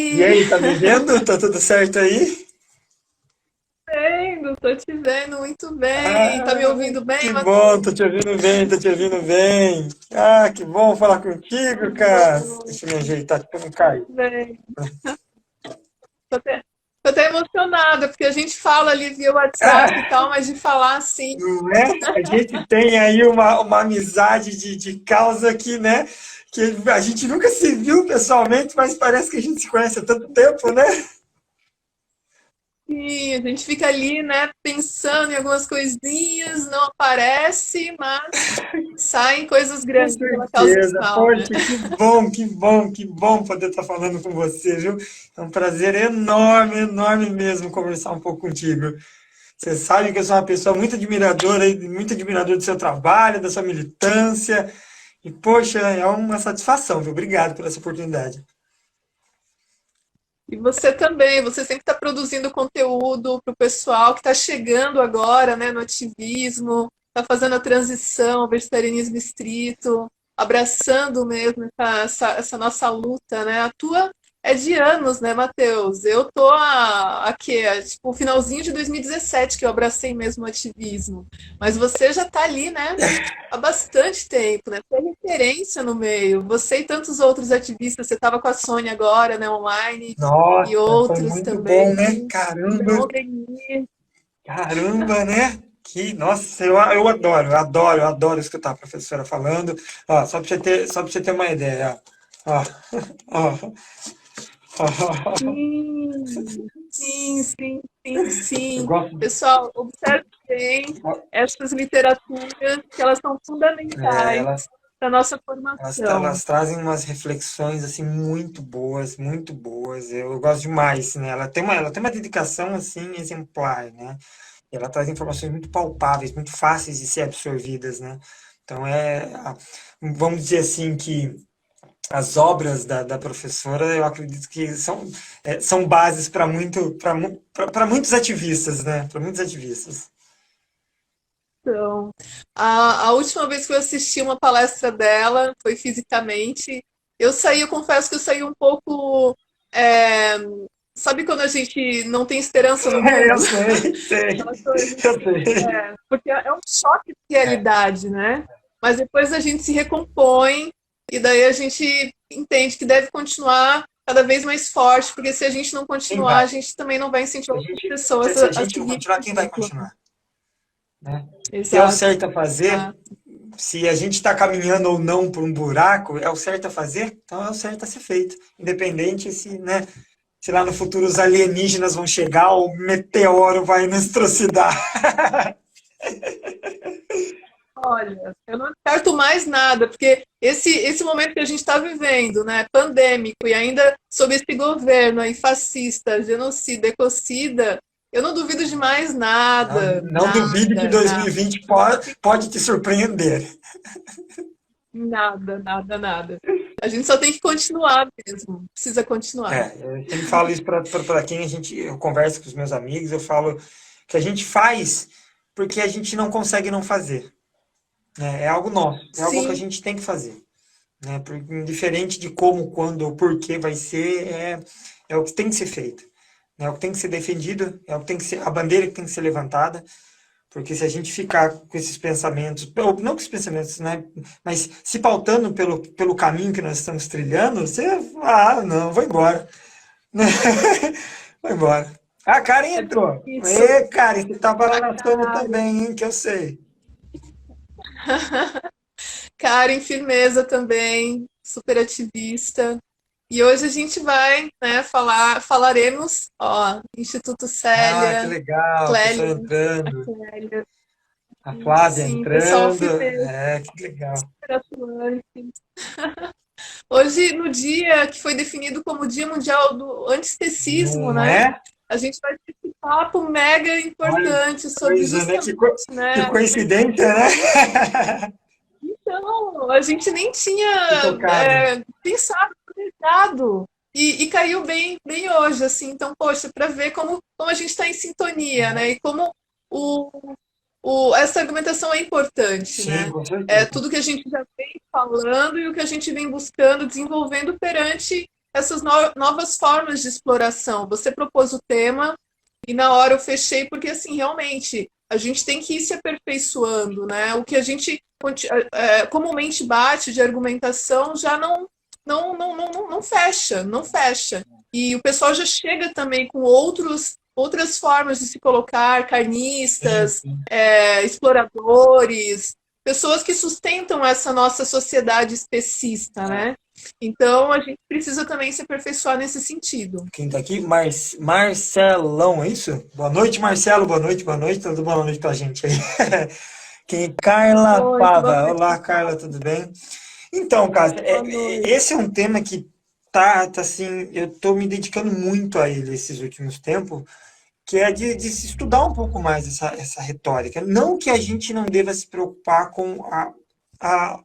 E Ei, aí, tá me vendo? Tá tudo certo aí? vendo, tô te vendo muito bem. Tá me Ah, ouvindo bem, que bom, Matheus? tô te ouvindo bem, tô te ouvindo bem. Ah, que bom falar contigo, Que cara. bom, Deixa eu me ajeitar aqui pra não muito cair. bem. Tô até, tô até emocionada, porque a gente fala ali via WhatsApp e Ah, tal, mas de falar assim, não é? A gente tem aí uma amizade de causa aqui, né? Que a gente nunca se viu pessoalmente, mas parece que a gente se conhece há tanto tempo, né? sim, a gente fica ali, né, pensando em algumas coisinhas, não aparece, mas saem coisas Com grandes pela causa certeza. animal, né? Poxa, que bom, que bom, que bom poder estar falando com você, viu? É um prazer enorme, enorme mesmo conversar um pouco contigo. Você sabe que eu sou uma pessoa muito admirador do seu trabalho, da sua militância. E, poxa, é uma satisfação, viu? Obrigado por essa oportunidade. E você também, você sempre está produzindo conteúdo para o pessoal que está chegando agora, né, no ativismo, está fazendo a transição ao vegetarianismo estrito, abraçando mesmo essa nossa luta, né? A tua é de anos, né, Matheus? Eu tô a quê? Tipo, o finalzinho de 2017 que eu abracei mesmo o ativismo. Mas você já está ali, né? Há bastante tempo, né? Tem referência no meio. Você e tantos outros ativistas, você estava com a Sônia agora, né, online, e Nossa, foi outros muito também. bom, né? Leon Caramba, Denis. caramba, né? Nossa, eu adoro escutar a professora falando. Ó, só pra você ter uma ideia. Ó, ó, ó. Eu Sim. gosto. Pessoal, observe bem essas literaturas, que elas são É, fundamentais para a nossa formação. elas trazem umas reflexões assim muito boas, muito boas. Eu gosto demais, né? Ela tem uma dedicação assim exemplar, né? E ela traz informações muito palpáveis, muito fáceis de ser absorvidas, né? Então vamos dizer assim que as obras da professora, eu acredito que são bases para muitos ativistas, né? Para muitos ativistas. Então, a última vez que eu assisti uma palestra dela foi fisicamente. Eu confesso que eu saí um pouco. é, Sabe quando a gente não tem esperança no Eu mundo? sei, Aquela coisa eu assim, sei. porque é um choque de É, realidade, né? Mas depois a gente se recompõe e daí a gente entende que deve continuar cada vez mais forte, porque se a gente não quem continuar, a vai? gente também não vai incentivar outras pessoas Se a a gente não seguir continuar, o quem vai exemplo. continuar? Né? Se é o Exato, certo a fazer, exato. se a gente está caminhando ou não por um buraco, é o certo a fazer, então é o certo a ser feito. Independente se, né, se lá no futuro os alienígenas vão chegar ou o meteoro vai nos trucidar. Olha, eu não descarto mais nada, porque esse momento que a gente está vivendo, né, pandêmico, e ainda sob esse governo aí fascista, genocida, ecocida, eu não duvido de mais Não, nada, não duvide que nada, 2020 pode te surpreender. nada. A gente só tem que continuar mesmo, precisa continuar. Eu sempre falo isso para quem eu converso com os meus amigos, eu falo que a gente faz porque a gente não consegue não fazer. Né? É algo nosso, é algo que a Sim, gente tem que fazer. Né? Indiferente de como, quando ou por que vai ser, é o que tem que ser feito. É o que tem que ser defendido, é o que tem que ser, a bandeira que tem que ser levantada, porque se a gente ficar com esses pensamentos, ou não com esses pensamentos, né, mas se pautando pelo caminho que nós estamos trilhando, não, vou embora. Vou embora. A Karen é bem entrou. isso. Ê, Karen, você tava lá A na Sônia Karen, também, hein, que eu sei. Karen, firmeza também, super ativista. E hoje a gente vai, né, falaremos, ó, Instituto Ah, que Célia, legal, a pessoa Clélia, a entrando. Clélia, A Flávia sim, pessoal entrando. firmeza, Que legal. super atuante. Hoje, no dia que foi definido como Dia Mundial do Antiespecismo, Não né, é? a gente vai ter esse papo mega Olha que importante sobre coisa, né? justamente, Que né, coincidência, né? então, a gente nem tinha Tô tocado. pensado, planejado. E caiu bem hoje, assim. Então, poxa, para ver como a gente está em sintonia, né? E como essa argumentação é importante, Sim, né? com É certeza. tudo que a gente já vem falando e o que a gente vem buscando, desenvolvendo perante. essas novas formas de exploração. Você propôs o tema e na hora eu fechei, porque assim, realmente, a gente tem que ir se aperfeiçoando, né? O que a gente comumente bate de argumentação já não fecha, não fecha. E o pessoal já chega também com outras formas de se colocar, Sim, carnistas, sim. exploradores, pessoas que sustentam essa nossa sociedade especista, né? Então a gente precisa também se aperfeiçoar nesse sentido. Quem tá aqui? Marcelão, é isso? Boa noite, Marcelo. Boa noite, boa noite. Todo boa noite pra gente aí. Quem? Carla Noite, boa Pava. noite, Olá, pessoal. Carla, tudo bem? Então, cara, Boa noite. esse é um tema que tá assim, eu tô me dedicando muito a ele esses últimos tempos, que é de se estudar um pouco mais essa retórica. Não que a gente não deva se preocupar com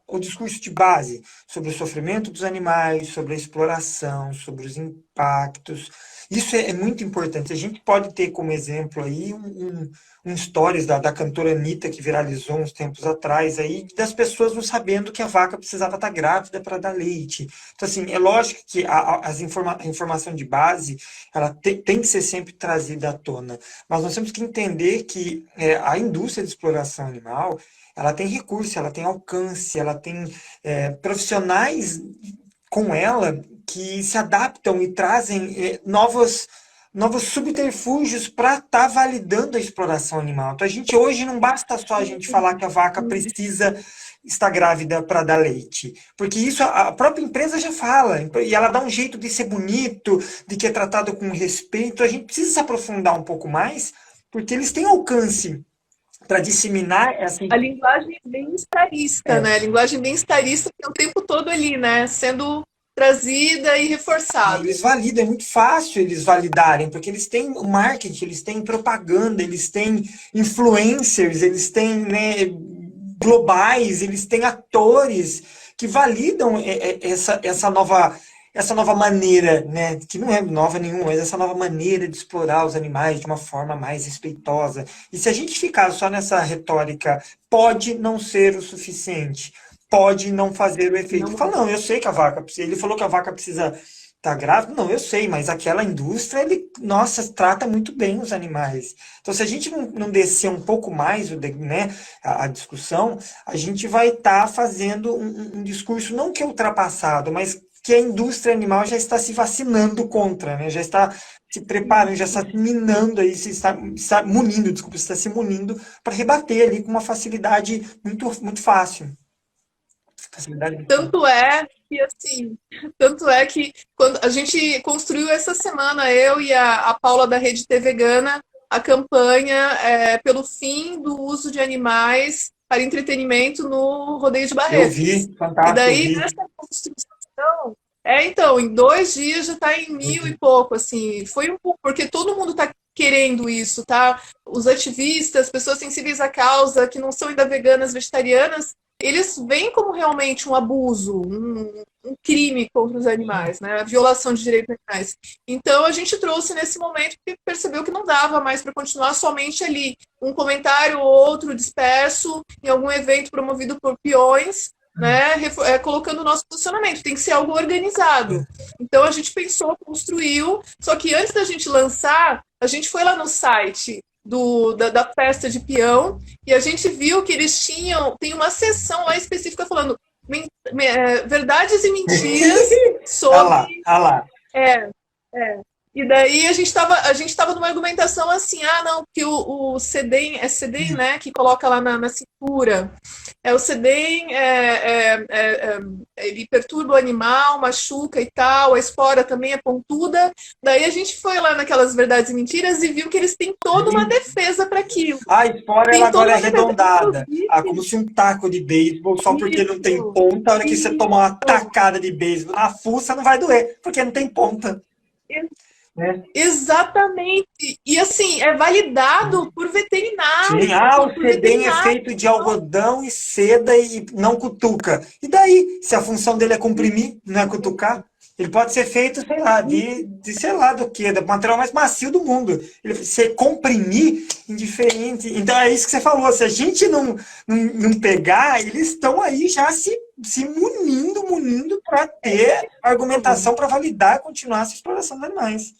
o discurso de base sobre o sofrimento dos animais, sobre a exploração, sobre os impactos. Isso é muito importante. A gente pode ter como exemplo aí um stories da cantora Anitta, que viralizou uns tempos atrás, aí, das pessoas não sabendo que a vaca precisava estar grávida para dar leite. Então, assim, é lógico que a informação de base ela tem que ser sempre trazida à tona. Mas nós temos que entender que a indústria de exploração animal ela tem recurso, ela tem alcance, ela tem profissionais com ela que se adaptam e trazem novos subterfúgios para estar validando a exploração animal. Então, a gente hoje não basta só a gente falar que a vaca precisa estar grávida para dar leite, porque isso a própria empresa já fala, e ela dá um jeito de ser bonito, de que é tratado com respeito. A gente precisa se aprofundar um pouco mais, porque eles têm alcance para disseminar essa. A linguagem bem-estarista, né? A linguagem bem-estarista que é o tempo todo ali, né? Sendo trazida e reforçada. Eles validam, é muito fácil eles validarem, porque eles têm marketing, eles têm propaganda, eles têm influencers, eles têm, né, globais, eles têm atores que validam essa nova maneira, né, que não é nova nenhuma, mas essa nova maneira de explorar os animais de uma forma mais respeitosa. E se a gente ficar só nessa retórica, pode não ser o suficiente, pode não fazer o efeito. Não Fala, é. não, eu sei que a vaca precisa. Ele falou que a vaca precisa estar grávida. Não, eu sei, mas aquela indústria, nossa, trata muito bem os animais. Então, se a gente não descer um pouco mais né, a discussão, a gente vai estar fazendo um discurso não que é ultrapassado, mas que a indústria animal já está se vacinando contra, né? Já está se preparando, já está se minando aí, se está munindo, desculpa, se está se munindo para rebater ali com uma facilidade muito, muito fácil. Facilidade muito fácil. Tanto é que, assim, tanto é que quando a gente construiu essa semana, eu e a Paula da Rede T Vegana, a campanha pelo fim do uso de animais para entretenimento no Rodeio de Eu Barretos. vi, E fantástico, eu daí, vi. nessa construção, então, em 2 dias já está em 1.000 e pouco, assim, foi um pouco, porque todo mundo está querendo isso, tá? Os ativistas, pessoas sensíveis à causa, que não são ainda veganas, vegetarianas, eles veem como realmente um abuso, um crime contra os animais, né? A violação de direitos animais. Então a gente trouxe nesse momento porque percebeu que não dava mais para continuar somente ali, um comentário ou outro disperso em algum evento promovido por peões, né? Colocando o nosso posicionamento. Tem que ser algo organizado. Então a gente pensou, construiu, só que antes da gente lançar, a gente foi lá no site da festa de peão e a gente viu que eles tem uma seção lá específica falando verdades e mentiras Olha lá, sobre. olha lá. É, é. E daí a gente tava numa argumentação assim, não, que o Sedem, é Sedem, né, que coloca lá na cintura. O Sedem, ele perturba o animal, machuca e tal, a espora também é pontuda. Daí a gente foi lá naquelas verdades e mentiras e viu que eles têm toda uma defesa para aquilo. A espora ela Tem toda agora é uma defesa. arredondada. Como Inclusive, se um taco de beisebol, só porque não tem isso, ponta, a hora que você toma uma isso. tacada de beisebol na fuça, não vai doer, porque não tem ponta. Né? Exatamente. E assim, é validado por Sim, veterinário, o por sedem é veterinário. feito de algodão e seda e não cutuca. E daí, se a função dele é comprimir, não é cutucar, ele pode ser feito, sei lá, de sei lá do que, do material mais macio do mundo. Ele se comprimir indiferente. Então é isso que você falou. Se a gente não pegar, eles estão aí já se se munindo para ter argumentação para validar e continuar essa exploração dos animais.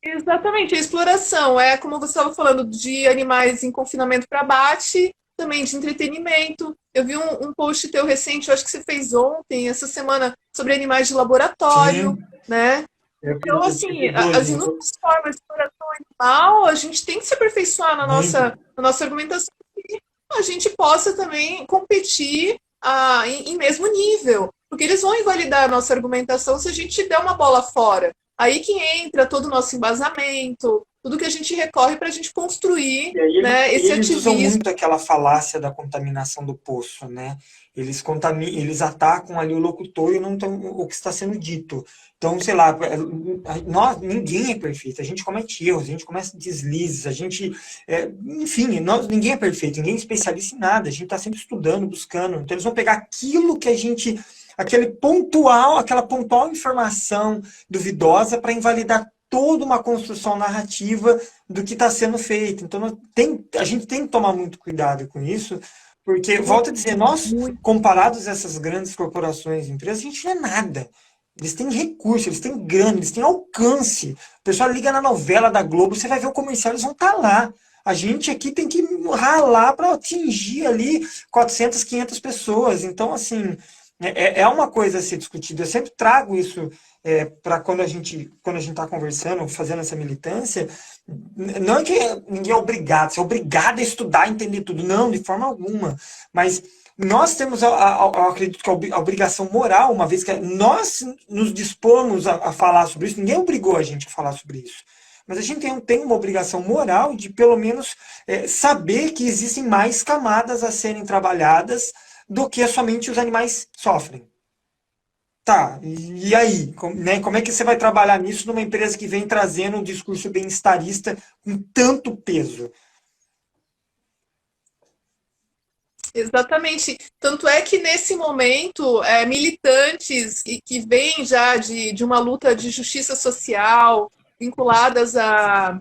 Exatamente, a exploração é, como você estava falando, de animais em confinamento para abate, também de entretenimento. Eu vi um post teu recente, eu acho que você fez ontem, essa semana, sobre animais de laboratório, Sim, né? eu Então, fiz, assim, as dois, inúmeras formas de exploração animal, a gente tem que se aperfeiçoar muito. na nossa argumentação, que a gente possa também competir em mesmo nível, porque eles vão invalidar a nossa argumentação se a gente der uma bola fora. Aí que entra todo o nosso embasamento, tudo que a gente recorre para a gente construir, E aí né, esse eles usam ativismo. muito aquela falácia da contaminação do poço, né? Eles atacam ali o locutor e não tão, o que está sendo dito. Então, sei lá, ninguém é perfeito, a gente comete erros, a gente comete deslizes, enfim, ninguém é perfeito, ninguém é especialista em nada, a gente está sempre estudando, buscando. Então, eles vão pegar aquilo que aquela pontual informação duvidosa para invalidar toda uma construção narrativa do que está sendo feito. Então, a gente tem que tomar muito cuidado com isso, porque, volto a dizer, nós, Muito. comparados a essas grandes corporações e empresas, a gente não é nada. Eles têm recurso, eles têm grana, eles têm alcance. O pessoal liga na novela da Globo, você vai ver o comercial, eles vão estar lá. A gente aqui tem que ralar para atingir ali 400, 500 pessoas. Então, assim, é uma coisa a ser discutida. Eu sempre trago isso para quando a gente está conversando, fazendo essa militância. Não é que ninguém é obrigado, você é obrigado a estudar, a entender tudo. Não, de forma alguma. Mas nós temos, eu acredito que a obrigação moral, uma vez que nós nos dispomos a falar sobre isso, ninguém obrigou a gente a falar sobre isso. Mas a gente tem uma obrigação moral de, pelo menos, saber que existem mais camadas a serem trabalhadas do que somente os animais sofrem. Tá, e aí? Como é que você vai trabalhar nisso numa empresa que vem trazendo um discurso bem-estarista com tanto peso? Exatamente. Tanto é que nesse momento, militantes que vêm já de uma luta de justiça social, vinculadas a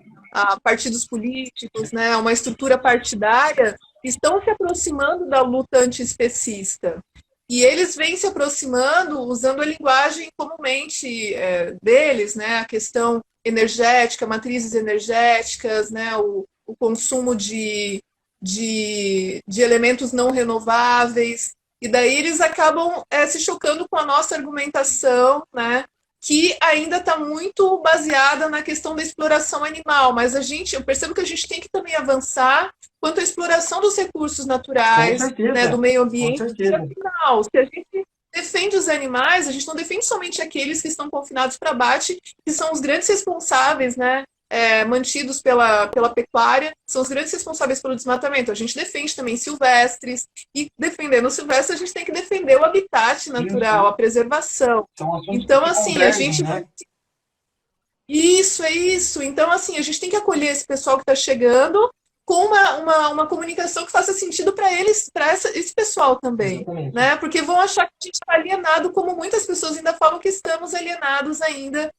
partidos políticos, né, a uma estrutura partidária, estão se aproximando da luta antiespecista. E eles vêm se aproximando usando a linguagem comumente deles, né, a questão energética, matrizes energéticas, né, o consumo de elementos não renováveis, e daí eles acabam se chocando com a nossa argumentação, né? Que ainda está muito baseada na questão da exploração animal, mas eu percebo que a gente tem que também avançar quanto à exploração dos recursos Com naturais, né, do certeza, meio com ambiente, e certeza. afinal, se a gente defende os animais, a gente não defende somente aqueles que estão confinados para abate, que são os grandes responsáveis, né, mantidos pela pecuária, são os grandes responsáveis pelo desmatamento. A gente defende também silvestres, e defendendo o silvestre, a gente tem que defender o habitat Sim, natural, sim. a preservação. São assuntos que Então, se assim, a convergem, gente. né? Isso, é isso. Então, assim, a gente tem que acolher esse pessoal que está chegando com uma comunicação que faça sentido para eles, para esse pessoal também, Exatamente. né? Porque vão achar que a gente está alienado, como muitas pessoas ainda falam que estamos alienados ainda,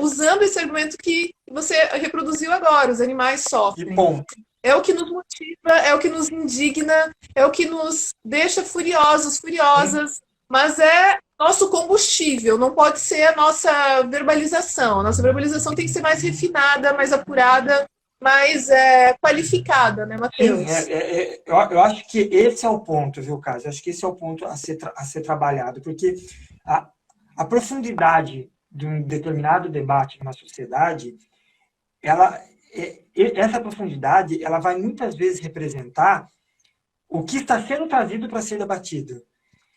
usando esse argumento que você reproduziu agora, os animais E sofrem. ponto. É o que nos motiva, é o que nos indigna, é o que nos deixa furiosos, Sim. furiosas, mas é nosso combustível, não pode ser a nossa verbalização. A nossa verbalização tem que ser mais refinada, mais apurada, mais qualificada, né, Sim, Matheus? eu acho que esse é o ponto, viu, Cássio? Eu acho que esse é o ponto a ser trabalhado, porque a, a profundidade de um determinado debate numa sociedade, ela, essa profundidade, ela vai muitas vezes representar o que está sendo trazido para ser debatido.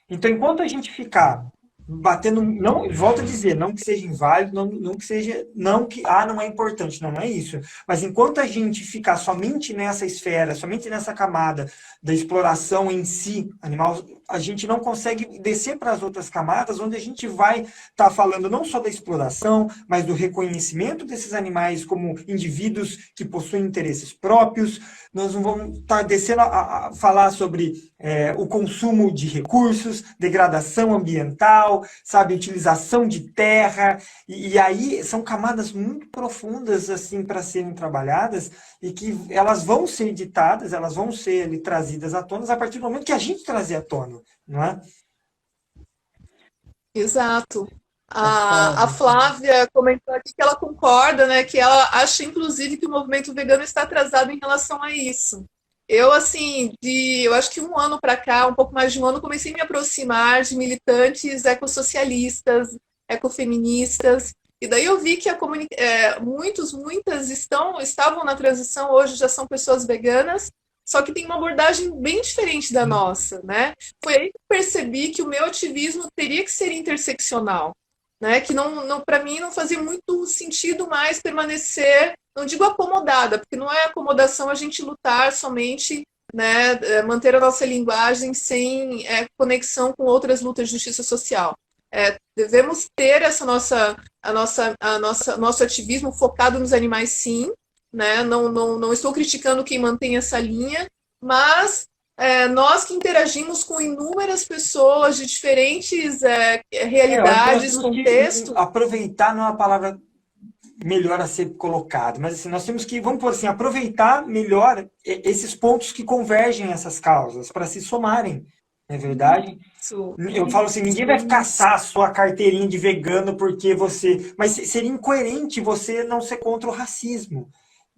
Então, enquanto a gente ficar batendo, não, volto a dizer, não que seja inválido, não que seja, não que não é importante, não é isso. Mas enquanto a gente ficar somente nessa esfera, somente nessa camada da exploração em si, animal, a gente não consegue descer para as outras camadas, onde a gente vai estar falando não só da exploração, mas do reconhecimento desses animais como indivíduos que possuem interesses próprios. Nós não vamos estar descendo a falar sobre o consumo de recursos, degradação ambiental, sabe, utilização de terra, e aí são camadas muito profundas assim para serem trabalhadas e que elas vão ser ditadas, elas vão ser ali, trazidas à tona a partir do momento que a gente trazer à tona. humano, não é? Exato. É A foda. Flávia comentou aqui que ela concorda, né? Que ela acha, inclusive, que o movimento vegano está atrasado em relação a isso. Eu, assim, eu acho que um ano para cá, um pouco mais de um ano, comecei a me aproximar de militantes ecossocialistas, ecofeministas, e daí eu vi que muitas estavam na transição, hoje já são pessoas veganas, só que tem uma abordagem bem diferente da nossa, né? Foi aí que eu percebi que o meu ativismo teria que ser interseccional, né? Que não para mim não fazia muito sentido mais permanecer, não digo acomodada, porque não é acomodação a gente lutar somente, né, manter a nossa linguagem sem conexão com outras lutas de justiça social. Devemos ter essa nosso ativismo focado nos animais, sim, né? Não estou criticando quem mantém essa linha, mas nós que interagimos com inúmeras pessoas de diferentes Eu acho que nós realidades, temos que contextos. aproveitar, não é uma palavra melhor a ser colocado, mas assim, nós temos que, vamos por assim, aproveitar melhor esses pontos que convergem essas causas para se somarem, não é verdade? Isso, Eu falo assim, ninguém vai isso. caçar a sua carteirinha de vegano porque você. Mas seria incoerente você não ser contra o racismo.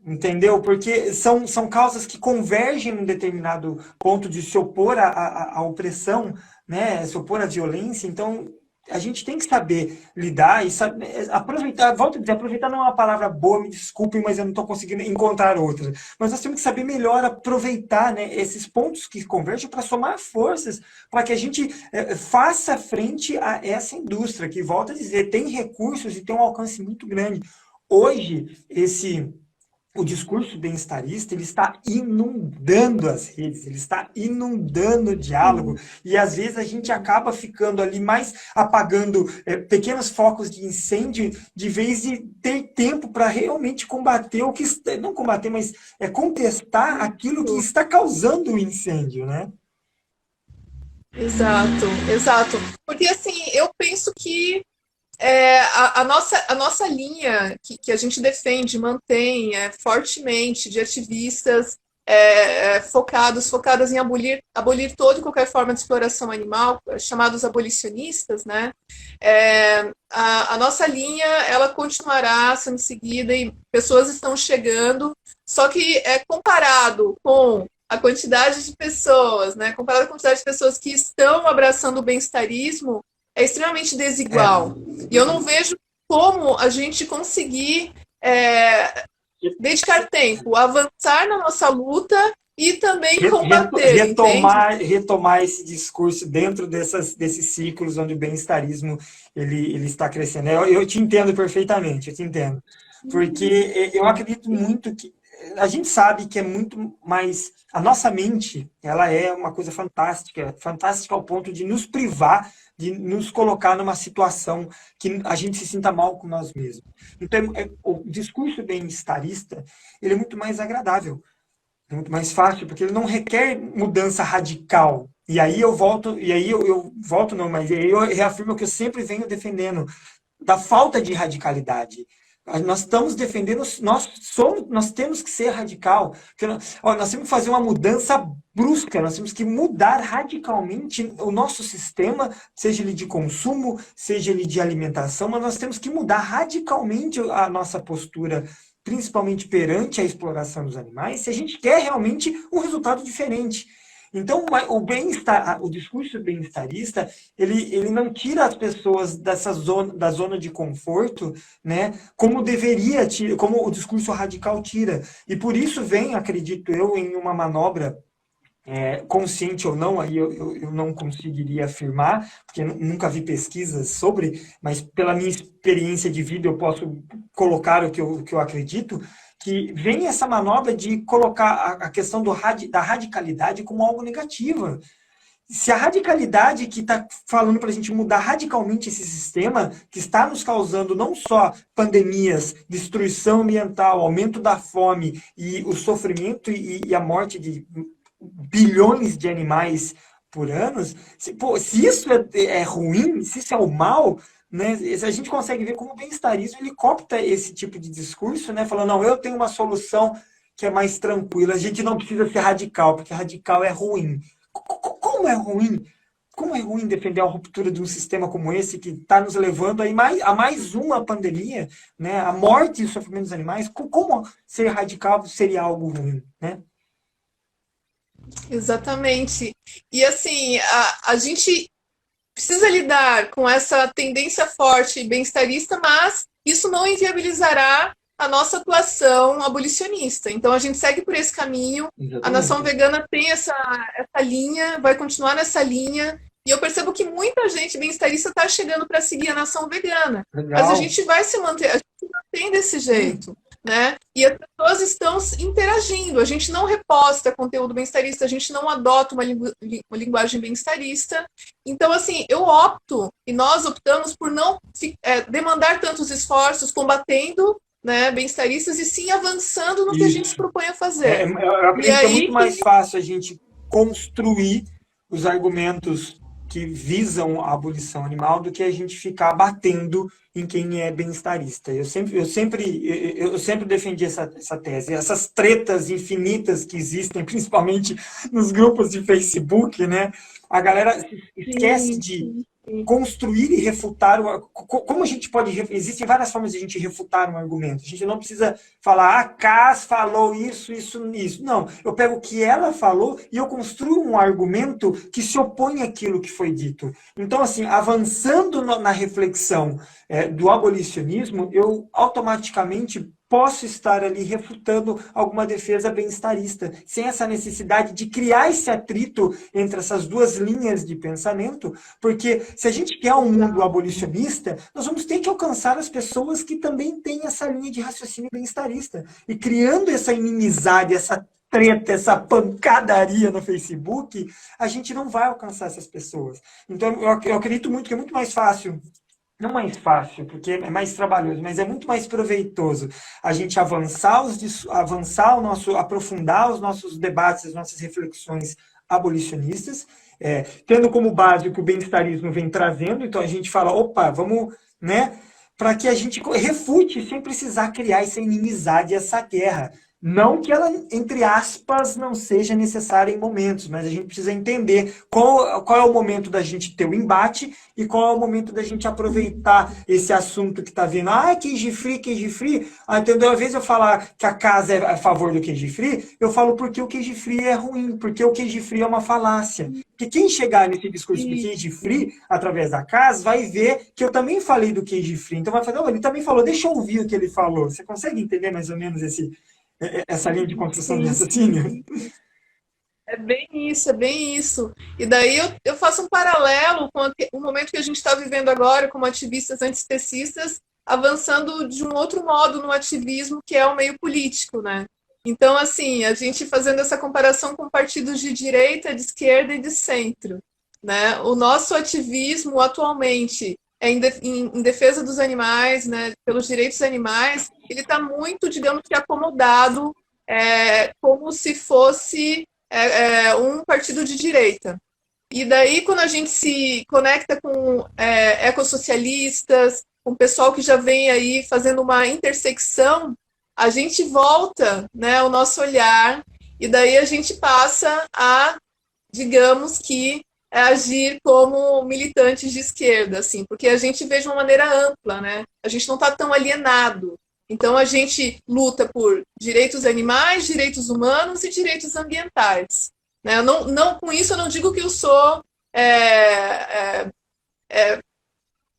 Entendeu? Porque são causas que convergem num determinado ponto de se opor à opressão, né? Se opor à violência. Então, a gente tem que saber lidar e saber, aproveitar. Volto a dizer, aproveitar não é uma palavra boa, me desculpem, mas eu não estou conseguindo encontrar outra. Mas nós temos que saber melhor aproveitar, né, esses pontos que convergem para somar forças, para que a gente faça frente a essa indústria, que, volto a dizer, tem recursos e tem um alcance muito grande. Hoje, o discurso bem-estarista ele está inundando as redes, ele está inundando o diálogo Sim, e às vezes a gente acaba ficando ali mais apagando pequenos focos de incêndio de vez de ter tempo para realmente combater o que não combater, mas contestar aquilo que isso. está causando o incêndio, né? Exato, exato. Porque assim, eu penso que a nossa linha que a gente defende, mantém fortemente de ativistas focadas em abolir toda e qualquer forma de exploração animal, chamados abolicionistas, né? A nossa linha ela continuará sendo seguida e pessoas estão chegando, só que comparado com a quantidade de pessoas, né? Comparado com a quantidade de pessoas que estão abraçando o bem-estarismo, é extremamente É, desigual. E eu não vejo como a gente conseguir dedicar tempo, avançar na nossa luta e também combater, entende? retomar esse discurso dentro desses ciclos onde o bem-estarismo ele está crescendo. Eu te entendo perfeitamente, eu te entendo. Porque eu acredito muito que a gente sabe que é muito mais. A nossa mente, ela é uma coisa fantástica, fantástica ao ponto de nos privar, de nos colocar numa situação que a gente se sinta mal com nós mesmos. Então, o discurso bem-estarista, ele é muito mais agradável. É muito mais fácil, porque ele não requer mudança radical. E aí eu volto não, mas aí eu reafirmo o que eu sempre venho defendendo, da falta de radicalidade. Nós estamos defendendo, nós temos que ser radical. Nós temos que fazer uma mudança brusca, nós temos que mudar radicalmente o nosso sistema, seja ele de consumo, seja ele de alimentação, mas nós temos que mudar radicalmente a nossa postura, principalmente perante a exploração dos animais, se a gente quer realmente um resultado diferente. Então, o bem-estar, o discurso bem-estarista, ele não tira as pessoas da zona de conforto, né, como deveria, como o discurso radical tira. E por isso vem, acredito eu, em uma manobra consciente ou não, aí eu não conseguiria afirmar, porque nunca vi pesquisas sobre, mas pela minha experiência de vida eu posso colocar o que eu acredito, que vem essa manobra de colocar a questão da radicalidade como algo negativa. Se a radicalidade que está falando para a gente mudar radicalmente esse sistema, que está nos causando não só pandemias, destruição ambiental, aumento da fome e o sofrimento e a morte de bilhões de animais por ano, se isso é ruim, se isso é o mal, né, a gente consegue ver como o bem-estarismo ele copta esse tipo de discurso, né, falando, não, eu tenho uma solução que é mais tranquila, a gente não precisa ser radical, porque radical é ruim. Como é ruim? como é ruim defender a ruptura de um sistema como esse que está nos levando a mais uma pandemia, né? A morte e o sofrimento dos animais. Como ser radical seria algo ruim, né? Exatamente. E assim, a gente precisa lidar com essa tendência forte bem-estarista, mas isso não inviabilizará a nossa atuação abolicionista. Então a gente segue por esse caminho. A Nação Exatamente. Vegana tem essa linha, vai continuar nessa linha. E eu percebo que muita gente bem-estarista está chegando para seguir a Nação Vegana. Mas a Legal. gente vai se manter, a gente se mantém desse Sim. jeito, né? E as pessoas estão interagindo. A gente não reposta conteúdo bem-estarista, a gente não adota uma linguagem bem-estarista. Então, assim, eu opto, e nós optamos por não demandar tantos esforços combatendo, né, bem-estaristas, e sim avançando no que a gente se Isso. propõe a fazer. Eu E acredito que é muito aí mais fácil a gente construir os argumentos que visam a abolição animal do que a gente ficar batendo em quem é bem-estarista. Eu sempre defendi essa tese. Essas tretas infinitas que existem, principalmente nos grupos de Facebook, né? A galera esquece sim, de sim, sim. construir e refutar. Como a gente pode. Existem várias formas de a gente refutar um argumento. A gente não precisa falar, a Cas falou isso, isso, isso. Não, eu pego o que ela falou e eu construo um argumento que se opõe àquilo que foi dito. Então, assim, avançando na reflexão do abolicionismo, eu automaticamente posso estar ali refutando alguma defesa bem-estarista, sem essa necessidade de criar esse atrito entre essas duas linhas de pensamento, porque se a gente quer um mundo Exato. abolicionista, nós vamos ter que alcançar as pessoas que também têm essa linha de raciocínio bem-estarista. E criando essa inimizade, essa treta, essa pancadaria no Facebook, a gente não vai alcançar essas pessoas. Então, eu acredito muito que é muito mais fácil, não mais fácil, porque é mais trabalhoso, mas é muito mais proveitoso a gente avançar aprofundar os nossos debates, as nossas reflexões abolicionistas, tendo como base o que o bem-estarismo vem trazendo, então a gente fala, opa, vamos, né, para que a gente refute sem precisar criar essa inimizade, essa guerra. Não que ela, entre aspas, não seja necessária em momentos, mas a gente precisa entender qual é o momento da gente ter o embate e qual é o momento da gente aproveitar esse assunto que está vindo. Ah, queijo free, queijo free. Ah, entendeu? Às vezes eu falar que a casa é a favor do queijo free, eu falo porque o queijo free é ruim, porque o queijo free é uma falácia. Porque quem chegar nesse discurso do queijo free, através da casa, vai ver que eu também falei do queijo free. Então vai falar, oh, ele também falou, deixa eu ouvir o que ele falou. Você consegue entender mais ou menos essa linha de construção de Sim, raciocínio? sim. É bem isso, é bem isso. E daí eu faço um paralelo com o momento que a gente está vivendo agora, como ativistas antiespecistas, avançando de um outro modo no ativismo, que é o meio político, né? Então, assim, a gente fazendo essa comparação com partidos de direita, de esquerda e de centro, né? O nosso ativismo atualmente é em defesa dos animais, né? Pelos direitos animais, ele está muito, digamos que, acomodado, como se fosse um partido de direita. E daí, quando a gente se conecta com ecossocialistas, com o pessoal que já vem aí fazendo uma intersecção, a gente volta, né, o nosso olhar, e daí a gente passa a, digamos que, agir como militantes de esquerda, assim, porque a gente vê de uma maneira ampla, né? A gente não está tão alienado. Então a gente luta por direitos animais, direitos humanos e direitos ambientais. Né? Com isso eu não digo que eu sou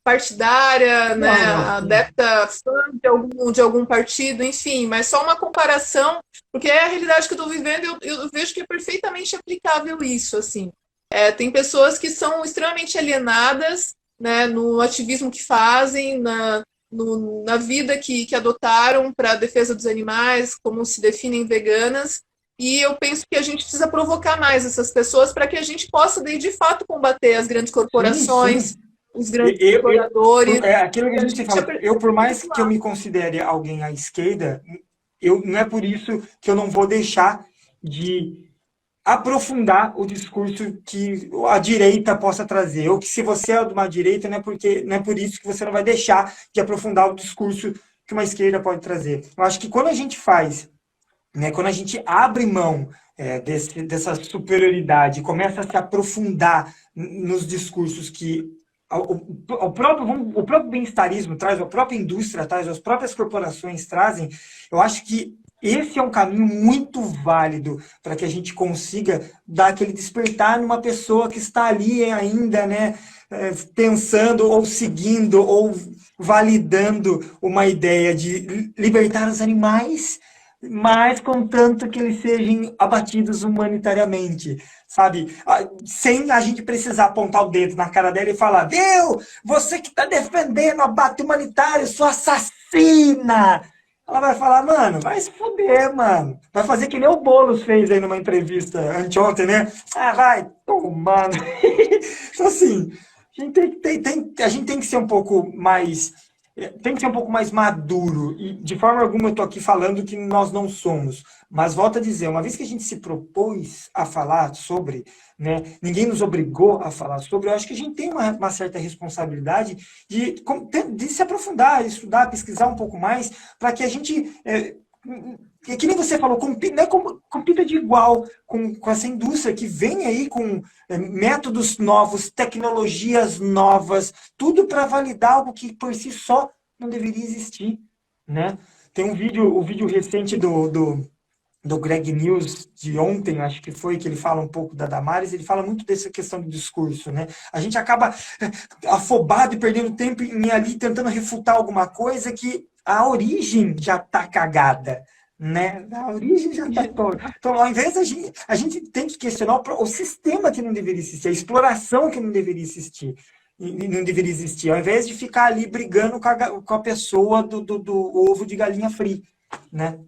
partidária, né, Não, não, sim. adepta fã de algum partido, enfim, mas só uma comparação, porque é a realidade que eu estou vivendo e eu vejo que é perfeitamente aplicável isso, assim. Tem pessoas que são extremamente alienadas, né, no ativismo que fazem, na vida que adotaram para a defesa dos animais, como se definem veganas, e eu penso que a gente precisa provocar mais essas pessoas para que a gente possa, daí, de fato, combater as grandes Sim, corporações, sim. os grandes exploradores, É aquilo que e a a gente tem gente falado. Eu, por mais que eu aperfeiçoar. me considere alguém à esquerda, não é por isso que eu não vou deixar de aprofundar o discurso que a direita possa trazer. Ou que se você é de uma direita, não é por isso que você não vai deixar de aprofundar o discurso que uma esquerda pode trazer. Eu acho que quando a gente faz, né, quando a gente abre mão dessa superioridade, começa a se aprofundar nos discursos que o próprio bem-estarismo traz, a própria indústria traz, as próprias corporações trazem, eu acho que esse é um caminho muito válido para que a gente consiga dar aquele despertar numa pessoa que está ali ainda, né, pensando ou seguindo ou validando uma ideia de libertar os animais, mas contanto que eles sejam abatidos humanitariamente, sabe? Sem a gente precisar apontar o dedo na cara dela e falar: viu, você que está defendendo o abate humanitário, sua assassina! Ela vai falar: mano, vai se fuder, mano. Vai fazer que nem o Boulos fez aí numa entrevista anteontem, né? Ah, vai tomando. Então, assim, a gente tem que ser um pouco mais. Tem que ser um pouco mais maduro. E de forma alguma eu estou aqui falando que nós não somos. Mas volto a dizer, uma vez que a gente se propôs a falar sobre, né, ninguém nos obrigou a falar sobre, eu acho que a gente tem uma certa responsabilidade de se aprofundar, estudar, pesquisar um pouco mais, para que a gente, que nem você falou, compita de igual com essa indústria que vem aí com métodos novos, tecnologias novas, tudo para validar algo que por si só não deveria existir, né? Tem o vídeo recente do Greg News de ontem, acho que foi, que ele fala um pouco da Damares, ele fala muito dessa questão do discurso, né? A gente acaba afobado e perdendo tempo em ir ali tentando refutar alguma coisa que a origem já está cagada, né? A origem já está toda. Então, ao invés a gente tem que questionar o sistema que não deveria existir, a exploração que não deveria existir. E não deveria existir, ao invés de ficar ali brigando com a pessoa do ovo de galinha free, né?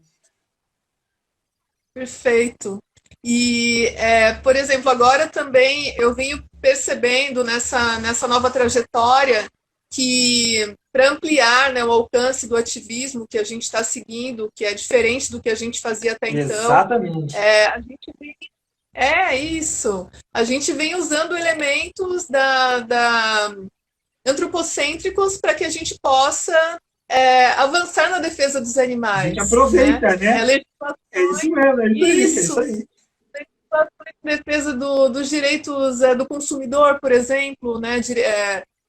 Perfeito. E, por exemplo, agora também eu venho percebendo nessa nova trajetória que, para ampliar, né, o alcance do ativismo que a gente está seguindo, que é diferente do que a gente fazia até então, Exatamente. a gente vem, isso. A gente vem usando elementos antropocêntricos para que a gente possa avançar na defesa dos A gente animais, aproveita, né? né? É isso mesmo, é isso aí. Defesa dos direitos do consumidor, por exemplo, né?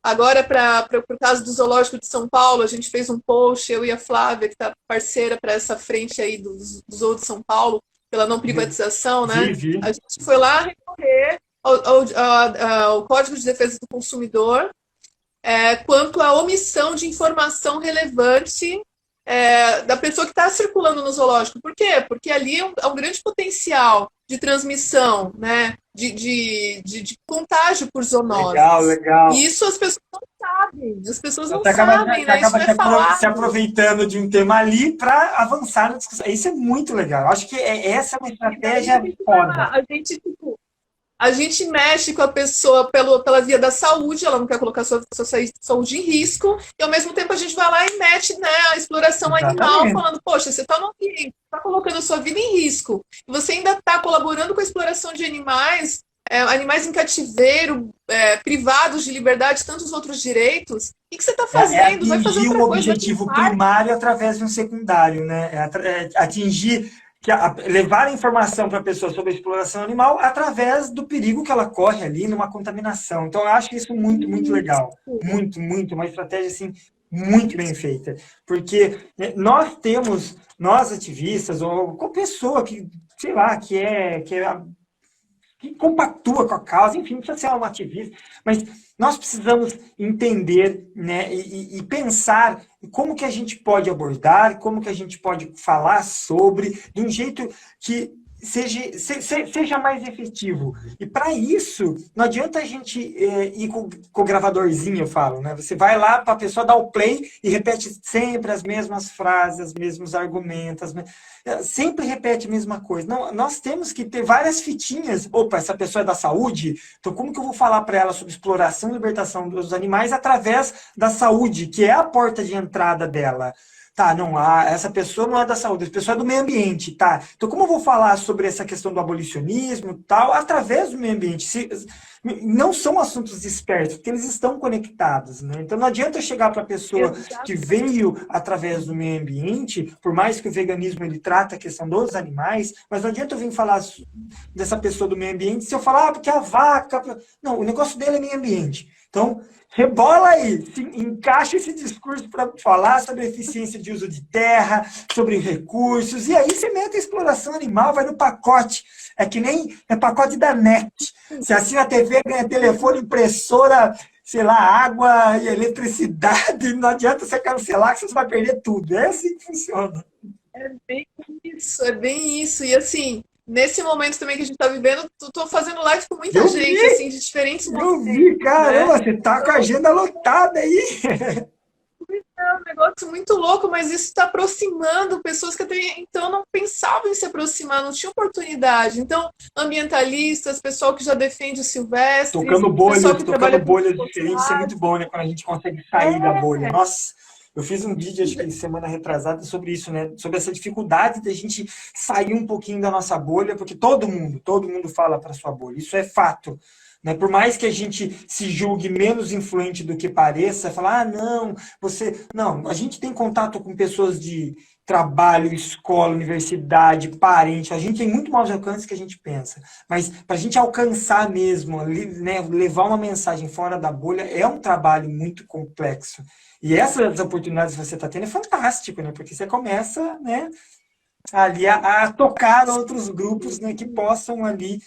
Agora, para o caso do Zoológico de São Paulo, a gente fez um post, eu e a Flávia, que está parceira para essa frente aí do Zoo de São Paulo, pela não privatização, né? Vi. A gente foi lá recorrer ao Código de Defesa do Consumidor quanto à omissão de informação relevante da pessoa que está circulando no zoológico. Por quê? Porque ali é um grande potencial de transmissão, né? De contágio por zoonoses. Legal. E isso as pessoas não sabem. As pessoas não Você acaba, sabem, né? Isso não é falado. se aproveitando de um tema ali para avançar na discussão. Isso é muito legal. Eu acho que essa é uma estratégia foda. A gente mexe com a pessoa pela via da saúde, ela não quer colocar sua saúde em risco, e ao mesmo tempo a gente vai lá e mete, né, a exploração animal, falando: poxa, você está no ambiente, está colocando a sua vida em risco, e você ainda está colaborando com a exploração de animais, animais em cativeiro, privados de liberdade, tantos outros direitos. O que você está fazendo? Vai fazer outra coisa. Atingir um objetivo primário através de um secundário, né? Atingir levar a informação para a pessoa sobre a exploração animal através do perigo que ela corre ali numa contaminação. Então, eu acho isso muito, muito legal. Muito, muito. Uma estratégia, assim, muito bem feita. Porque nós ativistas, ou qualquer pessoa que, sei lá, que compactua com a causa, enfim, não precisa ser um ativista, mas nós precisamos entender, né, e pensar como que a gente pode abordar, como que a gente pode falar sobre, de um jeito que seja mais efetivo. E para isso, não adianta a gente ir com o gravadorzinho, eu falo, né? Você vai lá para a pessoa dar o play e repete sempre as mesmas frases, os mesmos argumentos, sempre repete a mesma coisa. Não, nós temos que ter várias fitinhas. Opa, essa pessoa é da saúde, então como que eu vou falar para ela sobre exploração e libertação dos animais através da saúde, que é a porta de entrada dela? Tá, não, essa pessoa não é da saúde, essa pessoa é do meio ambiente, tá? Então, como eu vou falar sobre essa questão do abolicionismo e tal, através do meio ambiente? Não são assuntos dispersos, porque eles estão conectados, né? Então, não adianta eu chegar para a pessoa que Exato. veio através do meio ambiente, por mais que o veganismo ele trata a questão dos animais, mas não adianta eu vir falar dessa pessoa do meio ambiente se eu falar, porque a vaca. Não, o negócio dele é meio ambiente. Então, rebola aí, encaixa esse discurso para falar sobre a eficiência de uso de terra, sobre recursos, e aí você mete a exploração animal, vai no pacote. É que nem é pacote da NET. Você assina a TV, ganha telefone, impressora, sei lá, água e eletricidade. Não adianta você cancelar, que você vai perder tudo. É assim que funciona. É bem isso, é bem isso. E assim, nesse momento também que a gente está vivendo, tô fazendo live com muita Eu gente, vi, assim, de diferentes eu momentos, vi, né? caramba, você tá com a agenda lotada aí. É um negócio muito louco, mas isso está aproximando pessoas que até então não pensavam em se aproximar, não tinham oportunidade. Então, ambientalistas, pessoal que já defende os silvestres, pessoal que Tocando trabalha com bolhas diferentes, isso é muito reciclagem. bom, né? Quando a gente consegue sair da É, bolha. Nossa, eu fiz um vídeo, acho que semana retrasada, sobre isso, né? Sobre essa dificuldade da gente sair um pouquinho da nossa bolha, porque todo mundo fala para sua bolha. Isso é fato. Né? Por mais que a gente se julgue menos influente do que pareça, falar, ah, não, você. Não, a gente tem contato com pessoas de trabalho, escola, universidade, parente, a gente tem muito mais alcance que a gente pensa. Mas para a gente alcançar mesmo, né, levar uma mensagem fora da bolha, é um trabalho muito complexo. E essas oportunidades que você está tendo é fantástico, né? Porque você começa, né, ali a tocar outros grupos, né, que possam ali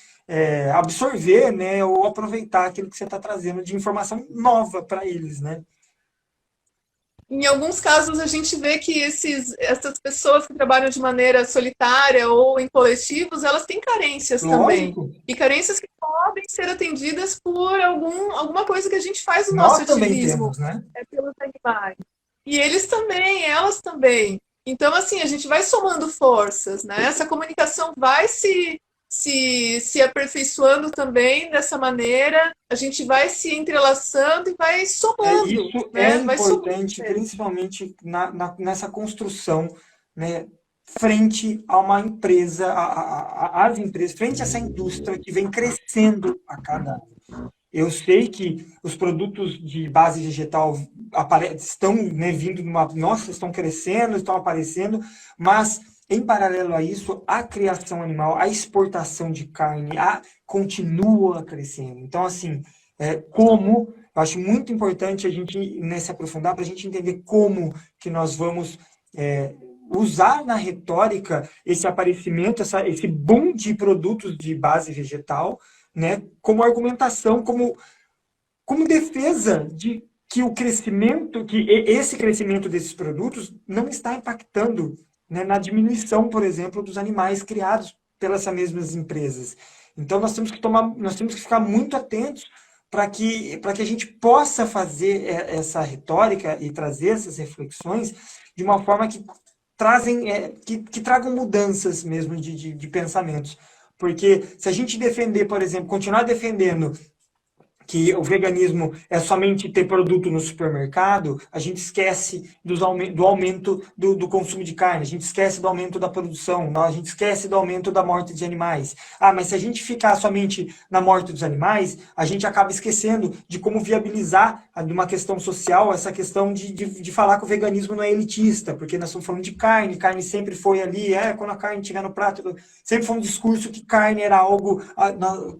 absorver, né, ou aproveitar aquilo que você está trazendo de informação nova para eles, né? em alguns casos, a gente vê que essas pessoas que trabalham de maneira solitária ou em coletivos, elas têm carências também. Lógico, E carências que podem ser atendidas por alguma coisa que a gente faz no nosso nós também ativismo, temos, né? pelos animais. E eles também, elas também. Então, assim, a gente vai somando forças, né? Essa comunicação vai se aperfeiçoando também dessa maneira, a gente vai se entrelaçando e vai somando, Isso é né? Vai somando importante, mesmo. principalmente nessa construção, né, frente a uma empresa, às empresas, frente a essa indústria que vem crescendo a cada ano. Eu sei que os produtos de base vegetal estão, né, vindo numa. Nossa, estão crescendo, estão aparecendo, mas, em paralelo a isso, a criação animal, a exportação de carne, continua crescendo. Então, assim, eu acho muito importante a gente né, se aprofundar para a gente entender como que nós vamos. é, Usar na retórica esse aparecimento, esse boom de produtos de base vegetal, né, como argumentação, como defesa de que o crescimento, que esse crescimento desses produtos não está impactando, né, na diminuição, por exemplo, dos animais criados pelas mesmas empresas. Então nós temos que ficar muito atentos para que a gente possa fazer essa retórica e trazer essas reflexões de uma forma que que tragam mudanças mesmo de pensamentos. Porque se a gente defender, por exemplo, continuar defendendo que o veganismo é somente ter produto no supermercado, a gente esquece do aumento do consumo de carne, a gente esquece do aumento da produção, a gente esquece do aumento da morte de animais. Ah, mas se a gente ficar somente na morte dos animais, a gente acaba esquecendo de como viabilizar de uma questão social essa questão de falar que o veganismo não é elitista, porque nós estamos falando de carne, carne sempre foi ali, quando a carne estiver no prato, sempre foi um discurso que carne era algo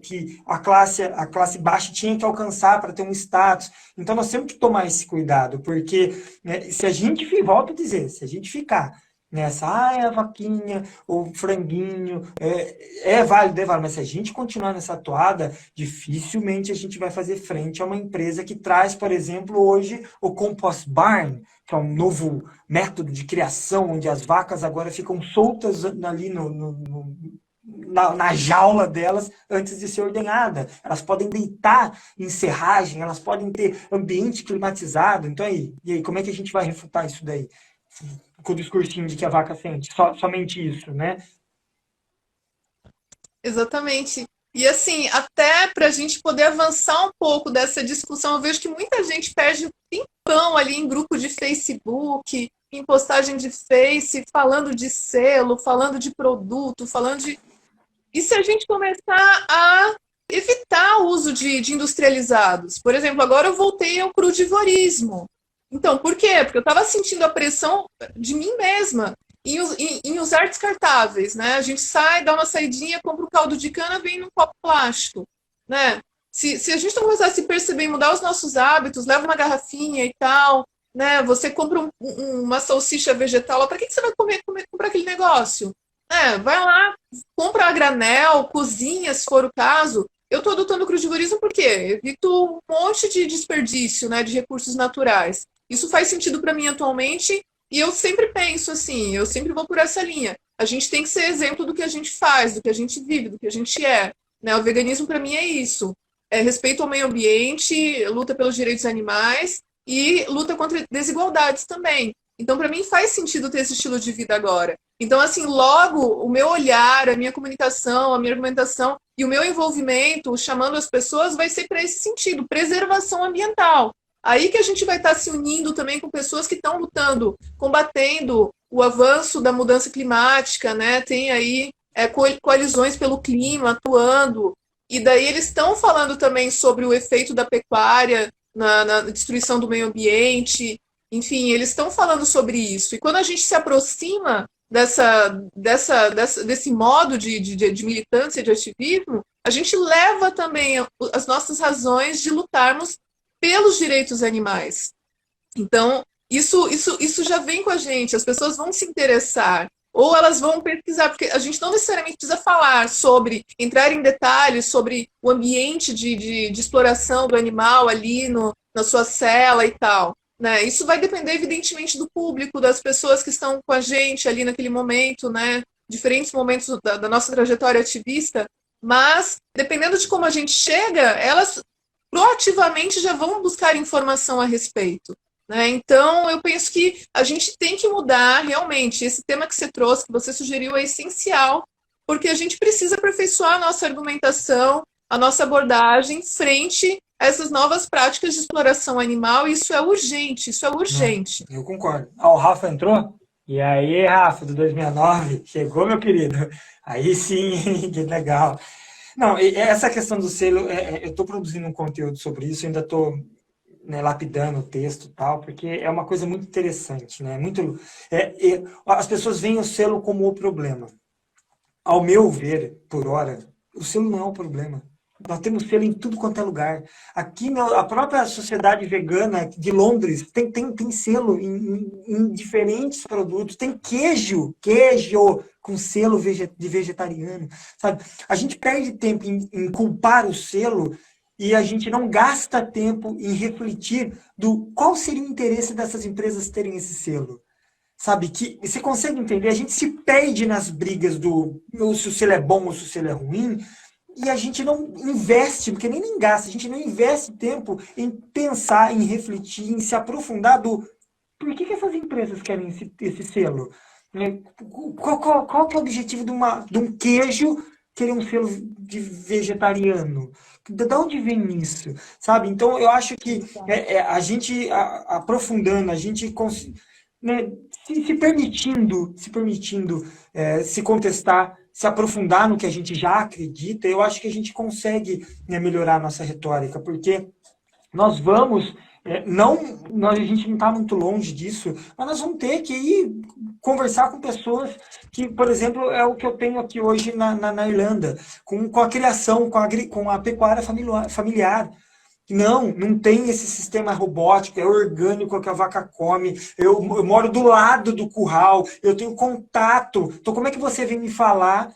que a classe baixa tinha que alcançar para ter um status. Então nós temos que tomar esse cuidado, porque né, se a gente, volto a dizer, se a gente ficar nessa, é a vaquinha, o franguinho, válido, mas se a gente continuar nessa toada, dificilmente a gente vai fazer frente a uma empresa que traz, por exemplo, hoje o Compost Barn, que é um novo método de criação, onde as vacas agora ficam soltas ali na jaula delas antes de ser ordenhada. Elas podem deitar em serragem, elas podem ter ambiente climatizado. Então, e aí, como é que a gente vai refutar isso daí? Com o discursinho de que a vaca sente. Somente isso, né? Exatamente. E assim, até para a gente poder avançar um pouco dessa discussão, eu vejo que muita gente perde um tempão ali em grupo de Facebook, em postagem de Face, falando de selo, falando de produto, falando de... E se a gente começar a evitar o uso de industrializados? Por exemplo, agora eu voltei ao crudivorismo. Então, por quê? Porque eu estava sentindo a pressão de mim mesma em usar descartáveis, né? A gente sai, dá uma saidinha, compra um caldo de cana, vem num copo plástico, né? Se a gente não começar a se perceber e mudar os nossos hábitos, leva uma garrafinha e tal, né? Você compra uma salsicha vegetal, para que você vai comprar aquele negócio? Vai lá, compra a granel, cozinha, se for o caso. Eu estou adotando o crudivorismo porque evito um monte de desperdício, né, de recursos naturais. Isso faz sentido para mim atualmente e eu sempre penso assim, eu sempre vou por essa linha. A gente tem que ser exemplo do que a gente faz, do que a gente vive, do que a gente é. Né? O veganismo para mim é isso. É respeito ao meio ambiente, luta pelos direitos animais e luta contra desigualdades também. Então, para mim, faz sentido ter esse estilo de vida agora. Então, assim, logo o meu olhar, a minha comunicação, a minha argumentação e o meu envolvimento, chamando as pessoas, vai ser para esse sentido, preservação ambiental. Aí que a gente vai estar se unindo também com pessoas que estão lutando, combatendo o avanço da mudança climática, né? Tem aí coalizões pelo clima atuando. E daí eles estão falando também sobre o efeito da pecuária na destruição do meio ambiente. Enfim, eles estão falando sobre isso. E quando a gente se aproxima desse modo de militância, de ativismo, a gente leva também as nossas razões de lutarmos pelos direitos animais. Então, isso já vem com a gente, as pessoas vão se interessar, ou elas vão pesquisar, porque a gente não necessariamente precisa falar sobre, entrar em detalhes sobre o ambiente de exploração do animal ali na sua cela e tal. Né? Isso vai depender, evidentemente, do público, das pessoas que estão com a gente ali naquele momento, né? Diferentes momentos da nossa trajetória ativista, mas, dependendo de como a gente chega, elas proativamente já vão buscar informação a respeito. Né? Então, eu penso que a gente tem que mudar realmente. Esse tema que você trouxe, que você sugeriu, é essencial, porque a gente precisa aperfeiçoar a nossa argumentação, a nossa abordagem frente essas novas práticas de exploração animal, isso é urgente, isso é urgente. Eu concordo. O Rafa entrou? E aí, Rafa, do 269, chegou, meu querido? Aí sim, que legal. Não, essa questão do selo, eu estou produzindo um conteúdo sobre isso, ainda estou, né, lapidando o texto e tal, porque é uma coisa muito interessante, né? As pessoas veem o selo como o problema. Ao meu ver, por hora, o selo não é o problema. Nós temos selo em tudo quanto é lugar. Aqui, a própria Sociedade Vegana de Londres tem selo em diferentes produtos. Tem queijo com selo de vegetariano. Sabe? A gente perde tempo em culpar o selo e a gente não gasta tempo em refletir do qual seria o interesse dessas empresas terem esse selo. Sabe, que você consegue entender? A gente se perde nas brigas se o selo é bom ou se o selo é ruim, e a gente não investe, porque nem gasta, a gente não investe tempo em pensar, em refletir, em se aprofundar por que essas empresas querem esse selo? Né? Qual que é o objetivo de um queijo querer um selo de vegetariano? De onde vem isso? Sabe? Então, eu acho que a gente aprofundando, a gente né, se permitindo se contestar, se aprofundar no que a gente já acredita, eu acho que a gente consegue, né, melhorar a nossa retórica, porque nós vamos, a gente não está muito longe disso, mas nós vamos ter que ir conversar com pessoas que, por exemplo, é o que eu tenho aqui hoje na Irlanda, com a criação, com a pecuária familiar. Não tem esse sistema robótico, é orgânico que a vaca come. Eu moro do lado do curral, eu tenho contato. Então, como é que você vem me falar?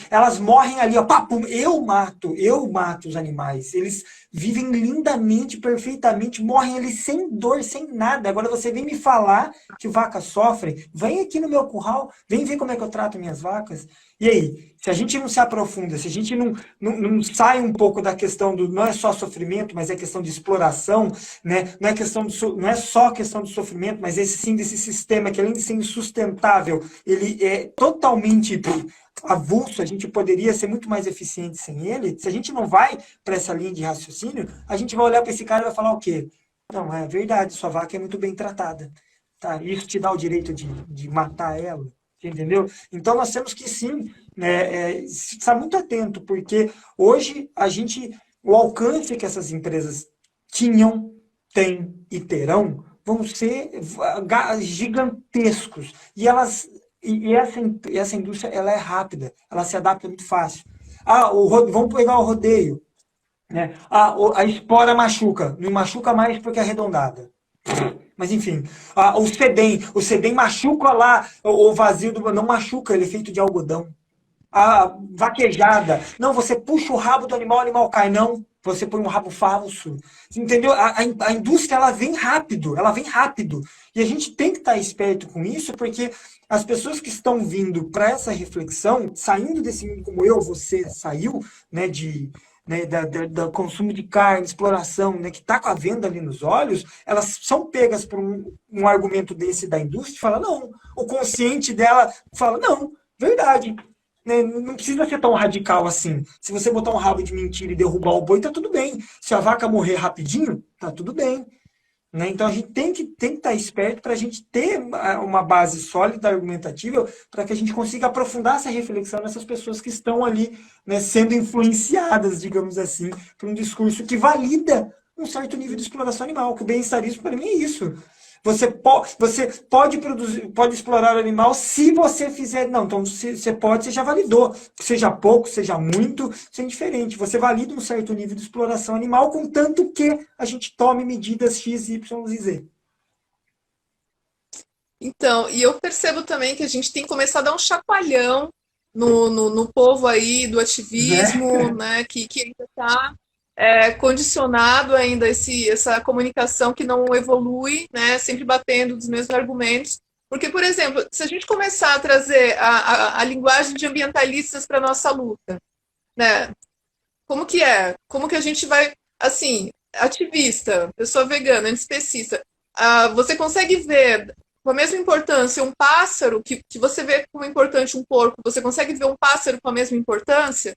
Elas morrem ali, ó, papo, eu mato os animais. Eles vivem lindamente, perfeitamente, morrem ali sem dor, sem nada. Agora você vem me falar que vacas sofrem? Vem aqui no meu curral, vem ver como é que eu trato minhas vacas. E aí, se a gente não se aprofunda, se a gente não sai um pouco da questão não é só sofrimento, mas é questão de exploração, né? Não é só questão do sofrimento, mas sim desse sistema que, além de ser insustentável, ele é totalmente avulso, a gente poderia ser muito mais eficiente sem ele. Se a gente não vai para essa linha de raciocínio, a gente vai olhar para esse cara e vai falar o quê? Não, é verdade, sua vaca é muito bem tratada. Tá? Isso te dá o direito de matar ela, entendeu? Então nós temos que sim, estar muito atento, porque hoje o alcance que essas empresas tinham, têm e terão vão ser gigantescos. E essa indústria ela é rápida, ela se adapta muito fácil. Vamos pegar o rodeio, né? A espora machuca, não machuca mais porque é arredondada. Mas enfim, o sedem machuca lá, o vazio não machuca, ele é feito de algodão. A vaquejada, não, você puxa o rabo do animal, o animal cai, não, você põe um rabo falso. Entendeu? A indústria ela vem rápido. E a gente tem que estar esperto com isso, porque as pessoas que estão vindo para essa reflexão, saindo desse mundo como você saiu, né, da consumo de carne, exploração, né, que está com a venda ali nos olhos, elas são pegas por um argumento desse da indústria e fala, não. O consciente dela fala, não, verdade. Né, não precisa ser tão radical assim. Se você botar um rabo de mentira e derrubar o boi, tá tudo bem. Se a vaca morrer rapidinho, tá tudo bem. Né? Então a gente tem que estar esperto para a gente ter uma base sólida, argumentativa, para que a gente consiga aprofundar essa reflexão nessas pessoas que estão ali, né, sendo influenciadas, digamos assim, por um discurso que valida um certo nível de exploração animal, que o bem-estarismo para mim é isso. Você pode produzir, pode explorar o animal se você fizer. Não, então você pode, você já validou. Seja pouco, seja muito, seja indiferente. Você valida um certo nível de exploração animal, contanto que a gente tome medidas X, Y e Z. Então, e eu percebo também que a gente tem que começar a dar um chacoalhão no povo aí do Né? ativismo, né, que ainda está condicionado ainda a essa comunicação que não evolui, né, sempre batendo dos mesmos argumentos. Porque, por exemplo, se a gente começar a trazer a linguagem de ambientalistas para a nossa luta, né, como que é? Como que a gente vai, assim, ativista, pessoa vegana, antiespecista, você consegue ver com a mesma importância um pássaro que você vê como importante um porco, você consegue ver um pássaro com a mesma importância?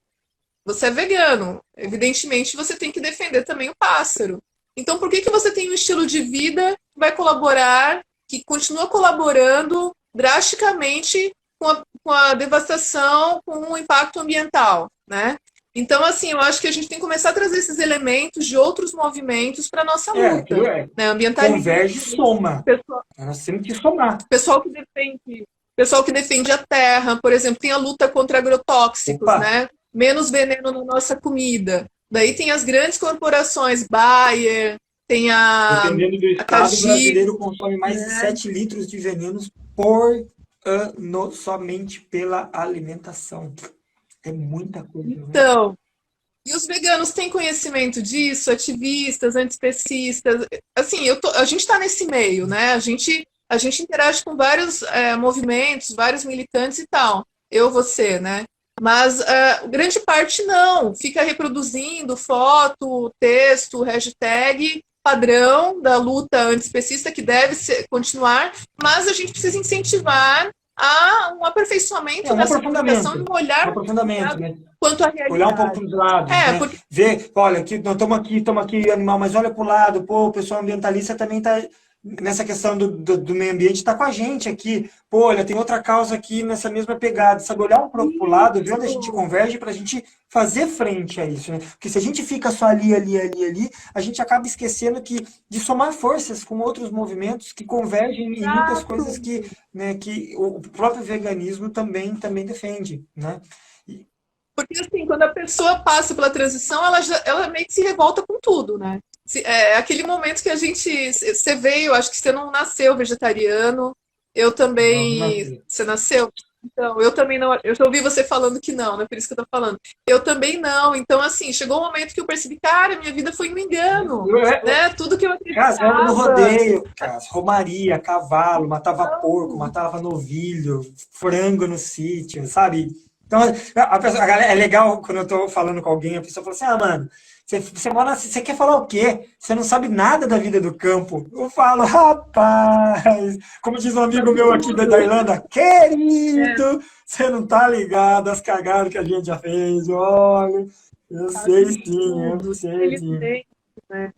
Você é vegano, evidentemente você tem que defender também o pássaro. Então, por que você tem um estilo de vida que vai colaborar, que continua colaborando drasticamente com a devastação, com o impacto ambiental, né? Então, assim, eu acho que a gente tem que começar a trazer esses elementos de outros movimentos para a nossa Aquilo luta, né? Ambientalismo, converge e soma. pessoal, Nós temos que somar. pessoal que defende a terra, por exemplo, tem a luta contra agrotóxicos, Opa, né? Menos veneno na nossa comida. Daí tem as grandes corporações, Bayer, tem dependendo do a estado, o Cargill, brasileiro consome mais de né? 7 litros de venenos por ano somente pela alimentação. É muita coisa, né? Então, e os veganos têm conhecimento disso, ativistas, antiespecistas. Assim, a gente está nesse meio, né? A gente interage com vários movimentos, vários militantes e tal. Eu, você, né? Mas grande parte não. Fica reproduzindo foto, texto, hashtag padrão da luta antiespecista que deve continuar, mas a gente precisa incentivar a um aperfeiçoamento Um nessa comunicação e aprofundamento. um Um olhar aprofundamento, né? quanto à Olhar um pouco realidade. para os lados, É, né? porque Ver, olha, aqui, nós estamos aqui, animal, mas olha para o lado, pô, o pessoal ambientalista também está nessa questão do meio ambiente, está com a gente aqui. Pô, olha, tem outra causa aqui nessa mesma pegada, sabe? Olhar um pouco para o lado, ver onde a gente isso, converge para a gente fazer frente a isso, né? Porque se a gente fica só ali, ali, ali, ali, a gente acaba esquecendo de somar forças com outros movimentos que convergem em muitas coisas exato. que o próprio veganismo também defende, né? Porque assim, quando a pessoa passa pela transição, ela meio que se revolta com tudo, né? É aquele momento que a gente. Você veio, acho que você não nasceu vegetariano. Eu Não, não também. nasci. Você nasceu? Então, eu também não. Eu já ouvi você falando que não, né? Por isso que eu tô falando. Eu também não. Então, assim, chegou um momento que eu percebi, cara, minha vida foi um engano. Né? Tudo que eu Casava no acreditava. rodeio, cara, romaria, cavalo, matava porco, matava novilho, frango no sítio, sabe? Então, a galera, é legal quando eu tô falando com alguém, a pessoa fala assim, mano, você quer falar o quê? Você não sabe nada da vida do campo. Eu falo, rapaz, como diz um amigo Sabe meu aqui da tudo. Irlanda, É, querido, você não tá ligado às cagadas que a gente já fez, olha, eu sei sabe sim, eu tudo. sei sim. Infelizmente, né?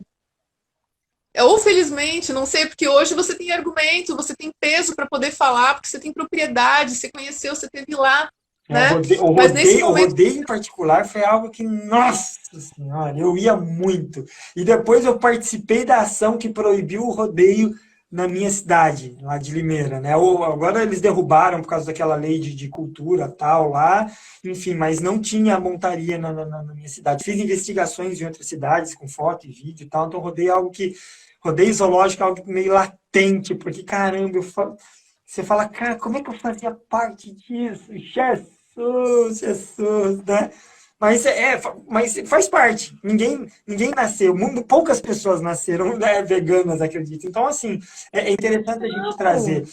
Ou felizmente, não sei, porque hoje você tem argumento, você tem peso para poder falar, porque você tem propriedade, você conheceu, você teve lá, É, o né? rodeio, o Mas nesse rodeio, o momento, rodeio em particular foi algo que, nossa senhora, eu ia muito. E depois eu participei da ação que proibiu o rodeio na minha cidade, lá de Limeira, né? Agora eles derrubaram por causa daquela lei de cultura tal lá, enfim, mas não tinha montaria na minha cidade. Fiz investigações em outras cidades com foto e vídeo e tal, então rodeio é algo que, rodeio zoológico é algo meio latente, porque caramba, você fala, cara, como é que eu fazia parte disso? Jesus, né? Mas faz parte. Ninguém nasceu. Poucas pessoas nasceram, né, veganas, acredito. Então, assim, é interessante a gente trazer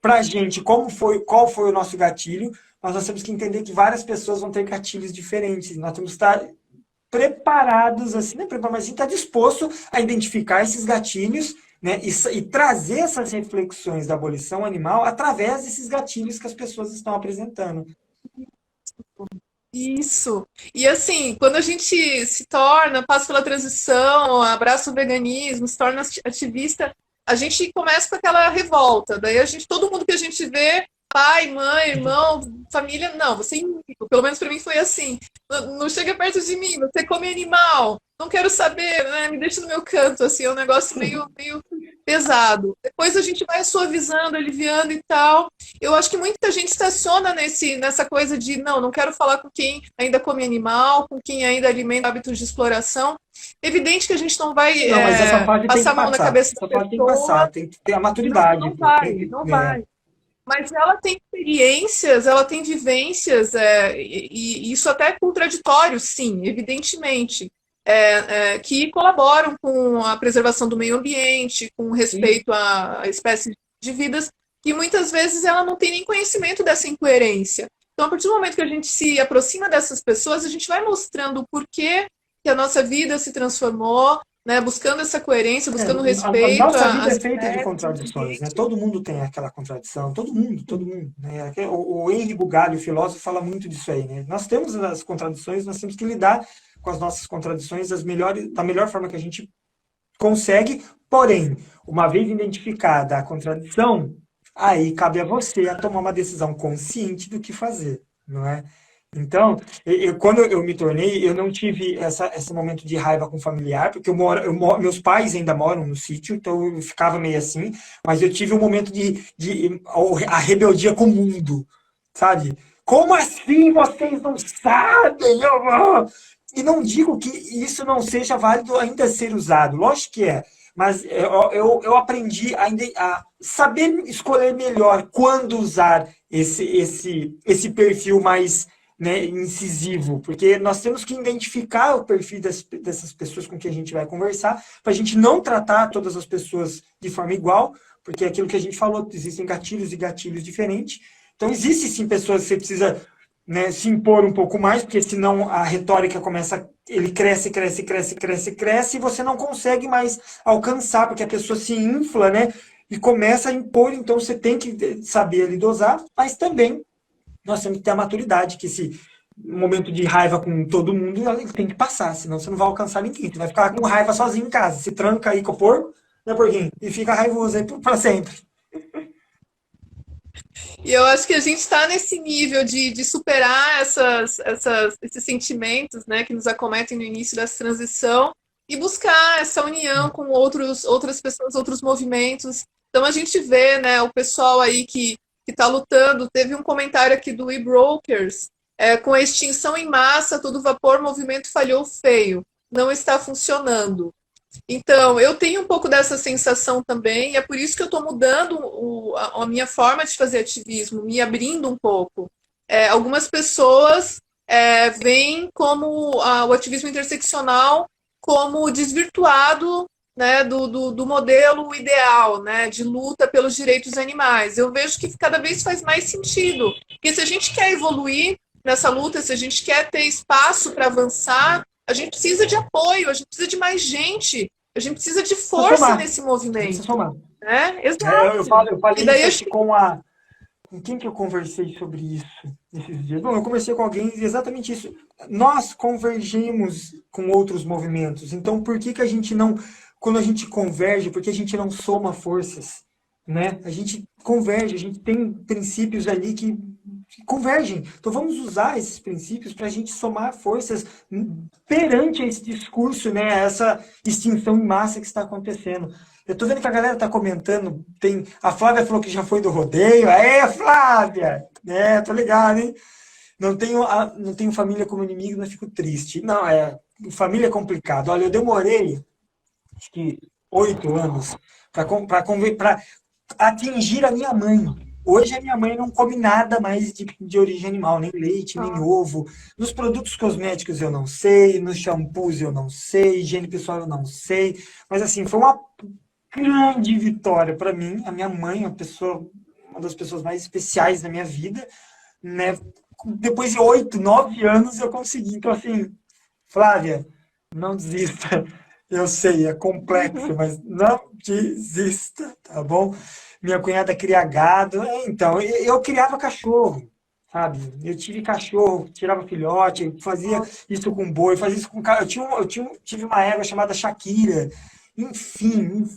para a gente qual foi o nosso gatilho. Mas nós temos que entender que várias pessoas vão ter gatilhos diferentes. Nós temos que estar preparados, assim, não é preparado, mas a gente está disposto a identificar esses gatilhos, né, e trazer essas reflexões da abolição animal através desses gatilhos que as pessoas estão apresentando. isso. E assim, quando a gente se torna, passa pela transição, abraça o veganismo, se torna ativista, a gente começa com aquela revolta. Daí a gente, todo mundo que a gente vê, pai, mãe, irmão, família, não, você é inimigo. Pelo menos para mim foi assim. Não, não chega perto de mim, você come animal, não quero saber, né? Me deixa no meu canto, assim, é um negócio meio pesado. Depois a gente vai suavizando, aliviando e tal. Eu acho que muita gente estaciona nessa coisa de não quero falar com quem ainda come animal, com quem ainda alimenta hábitos de exploração. Evidente que a gente não vai Não, mas essa fase tem passar que a mão na passar. cabeça da Essa fase tem que pessoa. passar, tem que ter a Não, maturidade. não Pô, tem vai, que, não né? vai. Mas ela tem experiências, ela tem vivências, e isso até é contraditório, sim, evidentemente, que colaboram com a preservação do meio ambiente, com Sim. respeito à espécie de vidas, que muitas vezes ela não tem nem conhecimento dessa incoerência. Então, a partir do momento que a gente se aproxima dessas pessoas, a gente vai mostrando o porquê que a nossa vida se transformou, né, buscando essa coerência, É, buscando a respeito nossa vida às é feita de espécies, ao contradições, né? ambiente. Todo mundo tem aquela contradição, todo mundo, né? O Henri Bugalho, o filósofo, fala muito disso aí, né? Nós temos as contradições, nós temos que lidar com as nossas contradições da melhor forma que a gente consegue, porém, uma vez identificada a contradição, aí cabe a você a tomar uma decisão consciente do que fazer, não é? Então, quando eu me tornei, eu não tive esse momento de raiva com familiar, porque meus pais ainda moram no sítio, então eu ficava meio assim, mas eu tive um momento de a rebeldia com o mundo, sabe? Como assim vocês não sabem? E não digo que isso não seja válido ainda ser usado, lógico que é, mas eu aprendi a saber escolher melhor quando usar esse perfil mais, né, incisivo, porque nós temos que identificar o perfil dessas pessoas com quem a gente vai conversar, para a gente não tratar todas as pessoas de forma igual, porque é aquilo que a gente falou, existem gatilhos e gatilhos diferentes. Então, existe sim pessoas que você precisa, né, se impor um pouco mais, porque senão a retórica começa, ele cresce, e você não consegue mais alcançar, porque a pessoa se infla, né, e começa a impor, então você tem que saber ali dosar, mas também nós temos que ter a maturidade, que esse momento de raiva com todo mundo, ele tem que passar, senão você não vai alcançar ninguém, você vai ficar com raiva sozinho em casa, se tranca aí com o porco, né, porquinho? E fica raivoso aí pra sempre. E eu acho que a gente está nesse nível de superar esses sentimentos, né, que nos acometem no início dessa transição e buscar essa união com outras pessoas, outros movimentos. Então a gente vê, né, o pessoal aí que está lutando. Teve um comentário aqui do eBrokers, com a extinção em massa, todo vapor, movimento falhou feio, não está funcionando. Então, eu tenho um pouco dessa sensação também, e é por isso que eu estou mudando a minha forma de fazer ativismo, me abrindo um pouco. Algumas pessoas veem como o ativismo interseccional como desvirtuado, né, do modelo ideal, né, de luta pelos direitos animais. Eu vejo que cada vez faz mais sentido, porque se a gente quer evoluir nessa luta, se a gente quer ter espaço para avançar, a gente precisa de apoio, a gente precisa de mais gente, a gente precisa de Precisa força somar, nesse a gente precisa movimento, somar. né? Eu E falei daí isso acho acho que que com quem que eu conversei sobre isso esses dias? Bom, eu conversei com alguém exatamente isso. Nós convergimos com outros movimentos, então por que que a gente não quando a gente converge, porque a gente não soma forças, né? A gente converge, a gente tem princípios ali que convergem. Então vamos usar esses princípios para a gente somar forças perante esse discurso, né? Essa extinção em massa que está acontecendo. Eu tô vendo que a galera tá comentando, tem a Flávia falou que já foi do rodeio. Aê, Flávia! É, tô ligado, hein? Não tenho família como inimigo, mas fico triste. Não, família é complicado. Olha, eu demorei acho que 8 anos para atingir a minha mãe. Hoje a minha mãe não come nada mais de origem animal, nem leite, nem Ah, ovo. Nos produtos cosméticos eu não sei, nos shampoos eu não sei, higiene pessoal eu não sei. Mas assim, foi uma grande vitória para mim. A minha mãe, uma das pessoas mais especiais da minha vida, né? Depois de 8, 9 anos eu consegui. Então, assim, Flávia, não desista. Eu sei, é complexo, mas não desista, tá bom? Minha cunhada cria gado. Então, eu criava cachorro, sabe? Eu tive cachorro, tirava filhote, eu fazia nossa. isso com boi, fazia isso com... tive uma égua chamada Shakira. Enfim,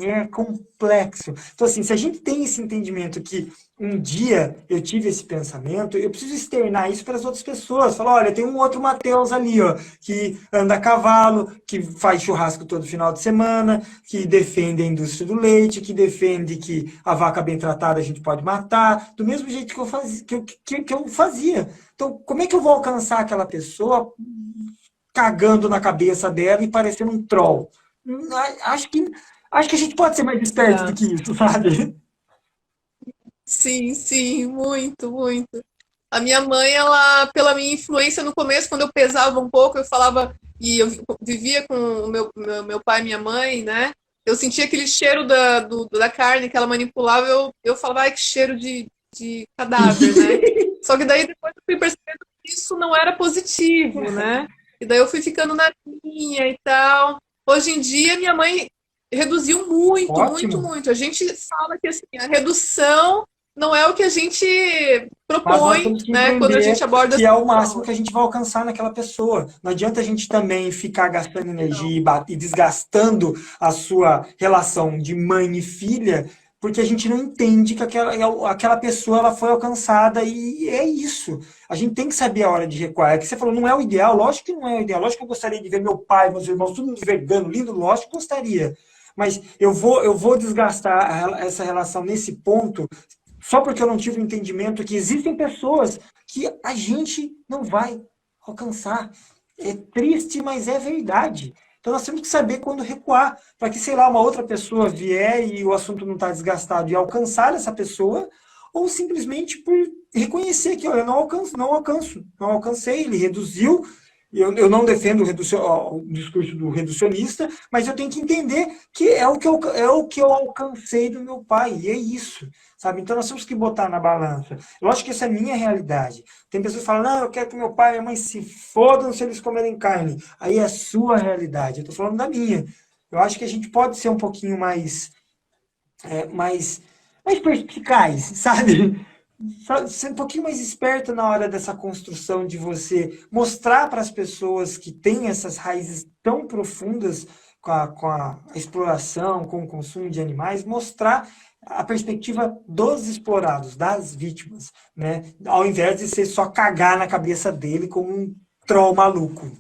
é complexo. Então, assim, se a gente tem esse entendimento que um dia eu tive esse pensamento, eu preciso externar isso para as outras pessoas. Falar, olha, tem um outro Matheus ali, ó, que anda a cavalo, que faz churrasco todo final de semana, que defende a indústria do leite, que defende que a vaca bem tratada a gente pode matar, do mesmo jeito que eu fazia, que eu fazia. Então, como é que eu vou alcançar aquela pessoa cagando na cabeça dela e parecendo um troll? Acho que, acho que a gente pode ser mais esperto do É. que isso, sabe? Sim, sim, muito, muito. A minha mãe, ela, pela minha influência no começo, quando eu pesava um pouco, eu falava, e eu vivia com o meu pai e minha mãe, né? Eu sentia aquele cheiro da carne que ela manipulava, eu falava, ai, que cheiro de cadáver, né? Só que daí depois eu fui percebendo que isso não era positivo, né? E daí eu fui ficando na minha e tal. Hoje em dia, minha mãe reduziu muito, muito, Ótimo. muito. A gente fala que assim, a redução não é o que a gente Mas nós propõe, temos que né, quando a gente entender aborda que as é o máximo pessoas. que a gente vai alcançar naquela pessoa. Não adianta a gente também ficar gastando energia e desgastando a sua relação de mãe e filha, porque a gente não entende que aquela pessoa ela foi alcançada e é isso. A gente tem que saber a hora de recuar. É que você falou, não é o ideal, lógico que não é o ideal. Lógico que eu gostaria de ver meu pai, meus irmãos, tudo vegano, lindo, lógico que gostaria. Mas eu vou desgastar essa relação nesse ponto só porque eu não tive o entendimento que existem pessoas que a gente não vai alcançar. É triste, mas é verdade. Então nós temos que saber quando recuar, para que, sei lá, uma outra pessoa vier e o assunto não está desgastado e alcançar essa pessoa, ou simplesmente por reconhecer que ó, eu não alcancei, ele reduziu. Eu não defendo o discurso do reducionista, mas eu tenho que entender que é o que eu alcancei do meu pai, e é isso, sabe? Então nós temos que botar na balança. Eu acho que essa é a minha realidade. Tem pessoas que falam, não, eu quero que meu pai e minha mãe se fodam se eles comerem carne. Aí é a sua realidade, eu estou falando da minha. Eu acho que a gente pode ser um pouquinho mais perspicaz, sabe? Ser um pouquinho mais esperto na hora dessa construção de você mostrar para as pessoas que têm essas raízes tão profundas com a exploração, com o consumo de animais, mostrar a perspectiva dos explorados, das vítimas, né? Ao invés de ser só cagar na cabeça dele como um troll maluco.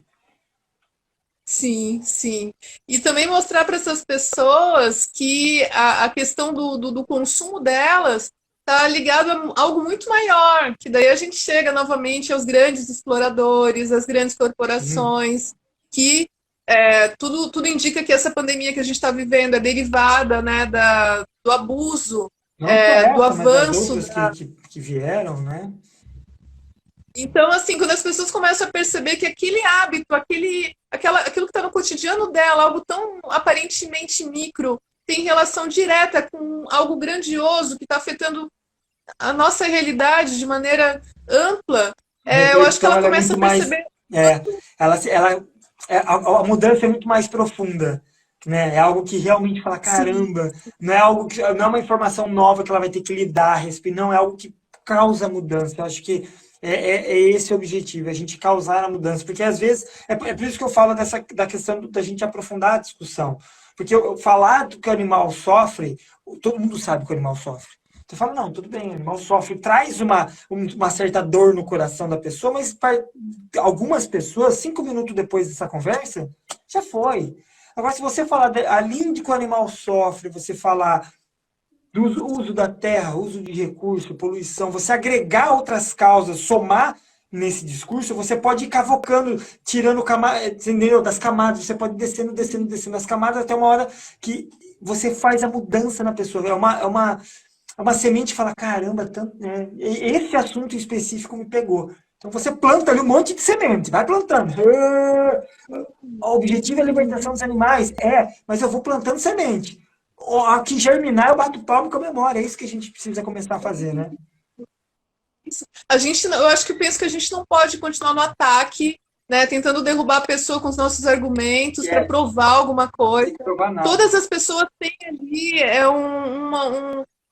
Sim, sim. E também mostrar para essas pessoas que a questão do consumo delas está ligado a algo muito maior, que daí a gente chega novamente aos grandes exploradores, às grandes Sim. corporações, que tudo indica que essa pandemia que a gente está vivendo é derivada, né, do abuso, Não só do essa, mas as avanço. outras que vieram, né? Então, assim, quando as pessoas começam a perceber que aquele hábito, aquilo que está no cotidiano dela, algo tão aparentemente micro, tem relação direta com algo grandioso que está afetando a nossa realidade de maneira ampla, A eu acho que repercussão ela ela é começa a muito mais. perceber. É, a mudança é muito mais profunda. Né? É algo que realmente fala, Sim, caramba, não é uma informação nova que ela vai ter que lidar a respeito, não, é algo que causa mudança. Eu acho que é esse o objetivo, a gente causar a mudança, porque às vezes, é por isso que eu falo da questão da gente aprofundar a discussão. Porque falar do que o animal sofre, todo mundo sabe que o animal sofre. Você fala, não, tudo bem, o animal sofre, traz uma certa dor no coração da pessoa, mas para algumas pessoas, 5 minutos depois dessa conversa, já foi. Agora, se você falar, além de que o animal sofre, você falar do uso da terra, uso de recurso, poluição, você agregar outras causas, somar nesse discurso, você pode ir cavocando, tirando entendeu? Das camadas, você pode ir descendo, descendo, descendo as camadas até uma hora que você faz a mudança na pessoa. É uma semente que fala, caramba, tanto, né? Esse assunto específico me pegou. Então você planta ali um monte de semente, vai plantando. O objetivo é a libertação dos animais. Mas eu vou plantando semente. Aqui germinar, eu bato palmo e comemoro. É isso que a gente precisa começar a fazer, né? A gente, eu acho que eu penso que a gente não pode continuar no ataque, né, tentando derrubar a pessoa com os nossos argumentos para provar alguma coisa. Não provar nada. Todas as pessoas têm ali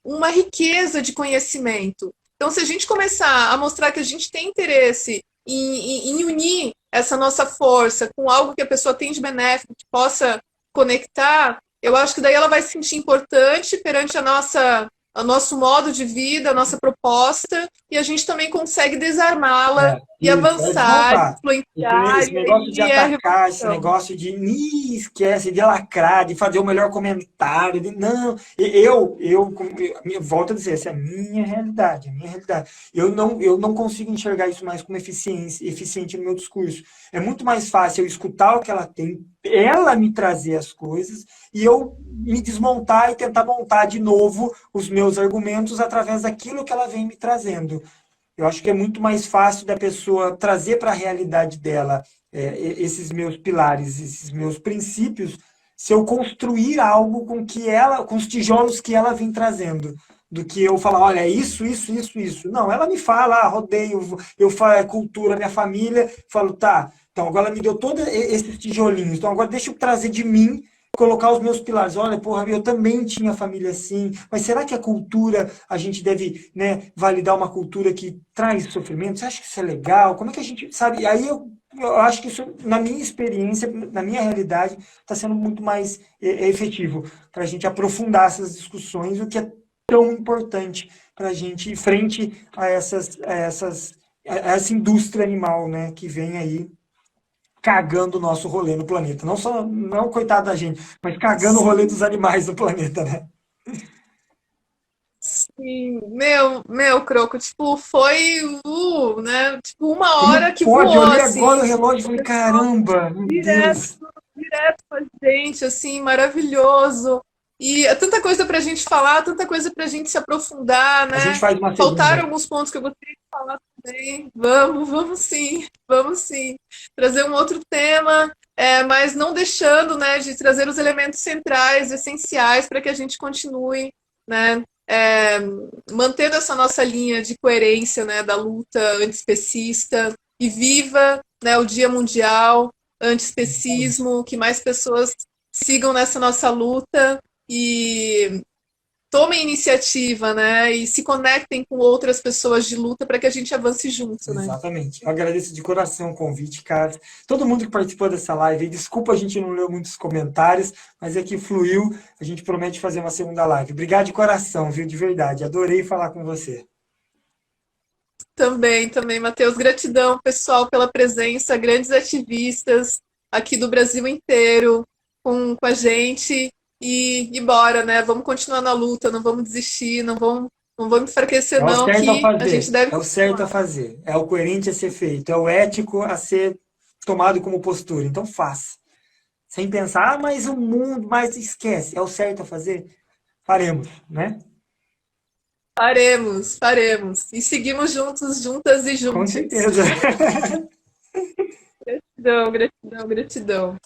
uma riqueza de conhecimento. Então, se a gente começar a mostrar que a gente tem interesse em unir essa nossa força com algo que a pessoa tem de benéfico, que possa conectar, eu acho que daí ela vai se sentir importante perante o nosso modo de vida, a nossa proposta, e a gente também consegue desarmá-la e avançar, influenciar. Esse negócio de atacar, esse negócio de esquece, de lacrar, de fazer o melhor comentário. Não, eu volto a dizer, essa é a minha realidade, a minha realidade. Eu não consigo enxergar isso mais como eficiente no meu discurso. É muito mais fácil eu escutar o que ela tem, ela me trazer as coisas, e eu me desmontar e tentar montar de novo os meus argumentos através daquilo que ela vem me trazendo. Eu acho que é muito mais fácil da pessoa trazer para a realidade dela esses meus pilares, esses meus princípios, se eu construir algo com os tijolos que ela vem trazendo, do que eu falar, olha, isso, isso, isso, isso. Não, ela me fala, rodeio, eu falo, cultura, minha família, falo, tá, então agora ela me deu todos esses tijolinhos, então agora deixa eu trazer de mim, colocar os meus pilares. Olha, porra, eu também tinha família assim, mas será que a cultura, a gente deve, né, validar uma cultura que traz sofrimento? Você acha que isso é legal? Como é que a gente, sabe? E aí eu acho que isso, na minha experiência, na minha realidade, está sendo muito mais efetivo para a gente aprofundar essas discussões, o que é tão importante para a gente ir frente a essa indústria animal, né, que vem aí cagando o nosso rolê no planeta. Não coitado da gente, mas cagando o rolê dos animais no planeta, né? Sim, meu, Croco, tipo, foi, né, tipo, uma hora que Pode, eu voou, olhei assim, agora o relógio e falei, caramba, meu Deus. direto com a gente, assim, maravilhoso. E é tanta coisa pra gente falar, tanta coisa pra gente se aprofundar, A gente né? faz uma Faltaram segunda. alguns pontos que eu gostaria de falar também. Vamos sim. Trazer um outro tema, mas não deixando, né, de trazer os elementos centrais, essenciais, para que a gente continue, né, mantendo essa nossa linha de coerência, né, da luta antiespecista e viva, né, o Dia Mundial Antiespecismo, que mais pessoas sigam nessa nossa luta e tomem iniciativa, né, e se conectem com outras pessoas de luta para que a gente avance junto, né? Exatamente. Eu agradeço de coração o convite, cara. Todo mundo que participou dessa live. Desculpa a gente não leu muitos comentários, mas é que fluiu. A gente promete fazer uma segunda live. Obrigado de coração, viu? De verdade. Adorei falar com você. Também, Matheus. Gratidão, pessoal, pela presença. Grandes ativistas aqui do Brasil inteiro com a gente. E bora, né? Vamos continuar na luta, não vamos desistir, não vamos enfraquecer, É o não, certo a que a gente fazer. deve É o certo a continuar. fazer. É o coerente a ser feito. É o ético a ser tomado como postura. Então faça. Sem pensar, mas o mundo, mas esquece. É o certo a fazer? Faremos, né? Faremos. E seguimos juntos, juntas e Com juntos. certeza. Gratidão.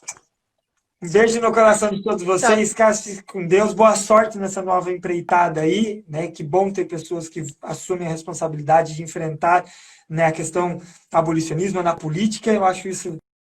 Um beijo no coração de todos Tá. vocês. Fique com Deus. Boa sorte nessa nova empreitada aí, né? Que bom ter pessoas que assumem a responsabilidade de enfrentar, né, a questão abolicionismo na política. Eu acho isso